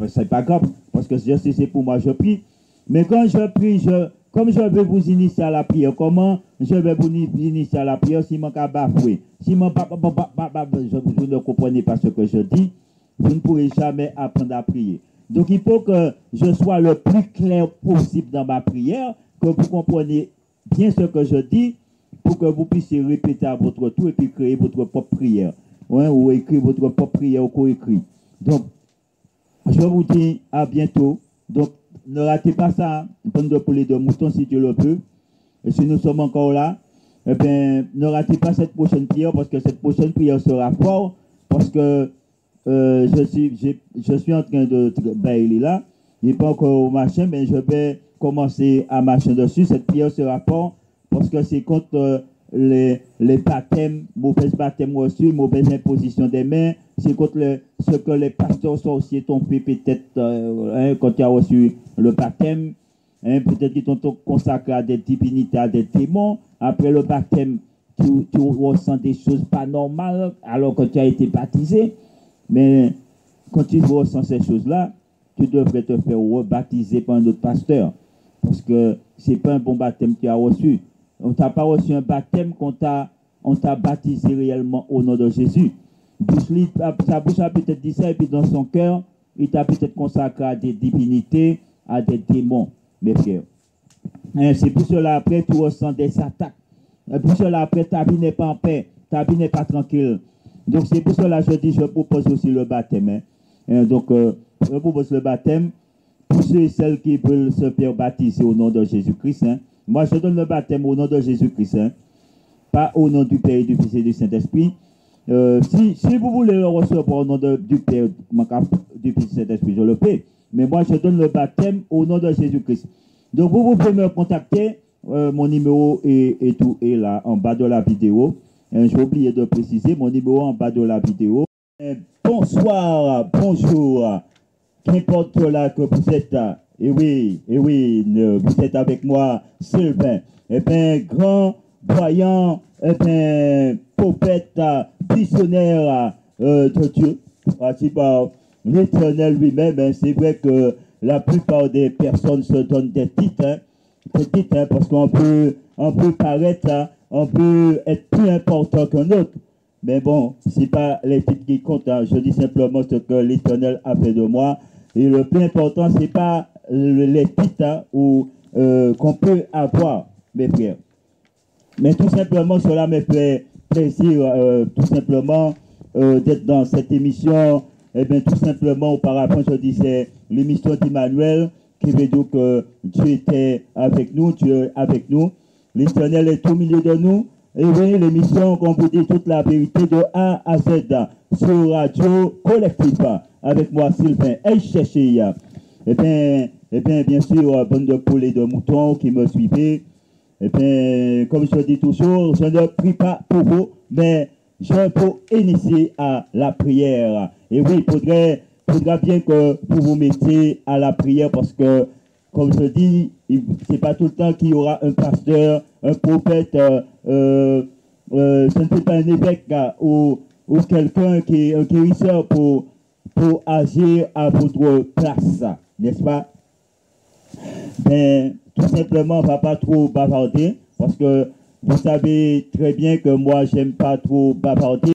c'est pas grave. Parce que c'est pour moi je prie. Mais quand je prie, comme je vais vous initier à la prière, comment je vais vous initier à la prière si mon cas bafoué? Si mon vous ne comprenez pas ce que je dis, vous ne pourrez jamais apprendre à prier. Donc il faut que je sois le plus clair possible dans ma prière, que vous compreniez bien ce que je dis, pour que vous puissiez répéter à votre tour et puis créer votre propre prière. Ouais, ou écrire votre propre prière ou co-écrit. Donc, je vous dis à bientôt. Donc, ne ratez pas ça, hein, une bande de poulets de moutons si tu le peux. Et si nous sommes encore là, eh bien, ne ratez pas cette prochaine prière parce que cette prochaine prière sera forte. Parce que je suis en train de... Ben, il est là. Il n'est pas encore au machin, mais je vais commencer à marcher dessus. Cette prière sera forte parce que c'est contre les baptêmes, mauvaises baptêmes reçus, mauvaise imposition des mains. C'est contre ce que les pasteurs sorciers t'ont fait peut-être quand tu as reçu le baptême. Hein, peut-être qu'ils t'ont consacré à des divinités, à des démons. Après le baptême, tu ressens des choses pas normales alors que tu as été baptisé. Mais quand tu ressens ces choses-là, tu devrais te faire rebaptiser par un autre pasteur. Parce que ce n'est pas un bon baptême que tu as reçu. On ne t'a pas reçu un baptême on t'a baptisé réellement au nom de Jésus. Sa bouche a peut-être dit ça, et puis dans son cœur, il t'a peut-être consacré à des divinités, à des démons, mes frères. C'est pour cela, après, tu ressens des attaques. Pour cela, après, ta vie n'est pas en paix, ta vie n'est pas tranquille. Donc, c'est pour cela que je dis, je propose aussi le baptême. Hein. Donc, je propose le baptême pour ceux et celles qui veulent se faire baptiser au nom de Jésus-Christ. Hein. Moi, je donne le baptême au nom de Jésus-Christ, hein. Pas au nom du Père, du Fils et du Saint-Esprit. Si vous voulez le recevoir au nom du Père, du Fils et du Saint-Esprit, je le fais. Mais moi, je donne le baptême au nom de Jésus-Christ. Donc, vous pouvez me contacter. Mon numéro est là, en bas de la vidéo. J'ai oublié de préciser, mon numéro en bas de la vidéo. Bonsoir, bonjour. Qu'importe là que vous êtes, et oui, vous êtes avec moi, Sylvain. Eh bien, grand, voyant, eh bien, prophète, missionnaire de Dieu, par l'Éternel lui-même. Hein, c'est vrai que la plupart des personnes se donnent des titres, hein, parce qu'on peut paraître, hein, on peut être plus important qu'un autre. Mais bon, ce n'est pas les titres qui comptent. Hein. Je dis simplement ce que l'Éternel a fait de moi. Et le plus important, ce n'est pas les titres, hein, qu'on peut avoir, mes frères. Mais tout simplement, cela me fait plaisir, tout simplement, d'être dans cette émission. Eh bien, tout simplement, auparavant, je disais l'émission d'Emmanuel, qui veut dire que Dieu était avec nous, Dieu est avec nous. L'Éternel est au milieu de nous. Et oui, l'émission, qu'on vous dit toute la vérité de A à Z sur Radio Collective, avec moi, Sylvain H. Eh bien, sûr, bande de poulets de moutons qui me suivez. Eh bien, comme je dis toujours, je ne prie pas pour vous, mais je peux initier à la prière. Et oui, il faudra bien que vous vous mettiez à la prière parce que, comme je dis, c'est pas tout le temps qu'il y aura un pasteur, un prophète, ce n'est pas un évêque ou quelqu'un qui est un guérisseur pour agir à votre place, n'est-ce pas? Ben, tout simplement, on ne va pas trop bavarder parce que vous savez très bien que moi, j'aime pas trop bavarder.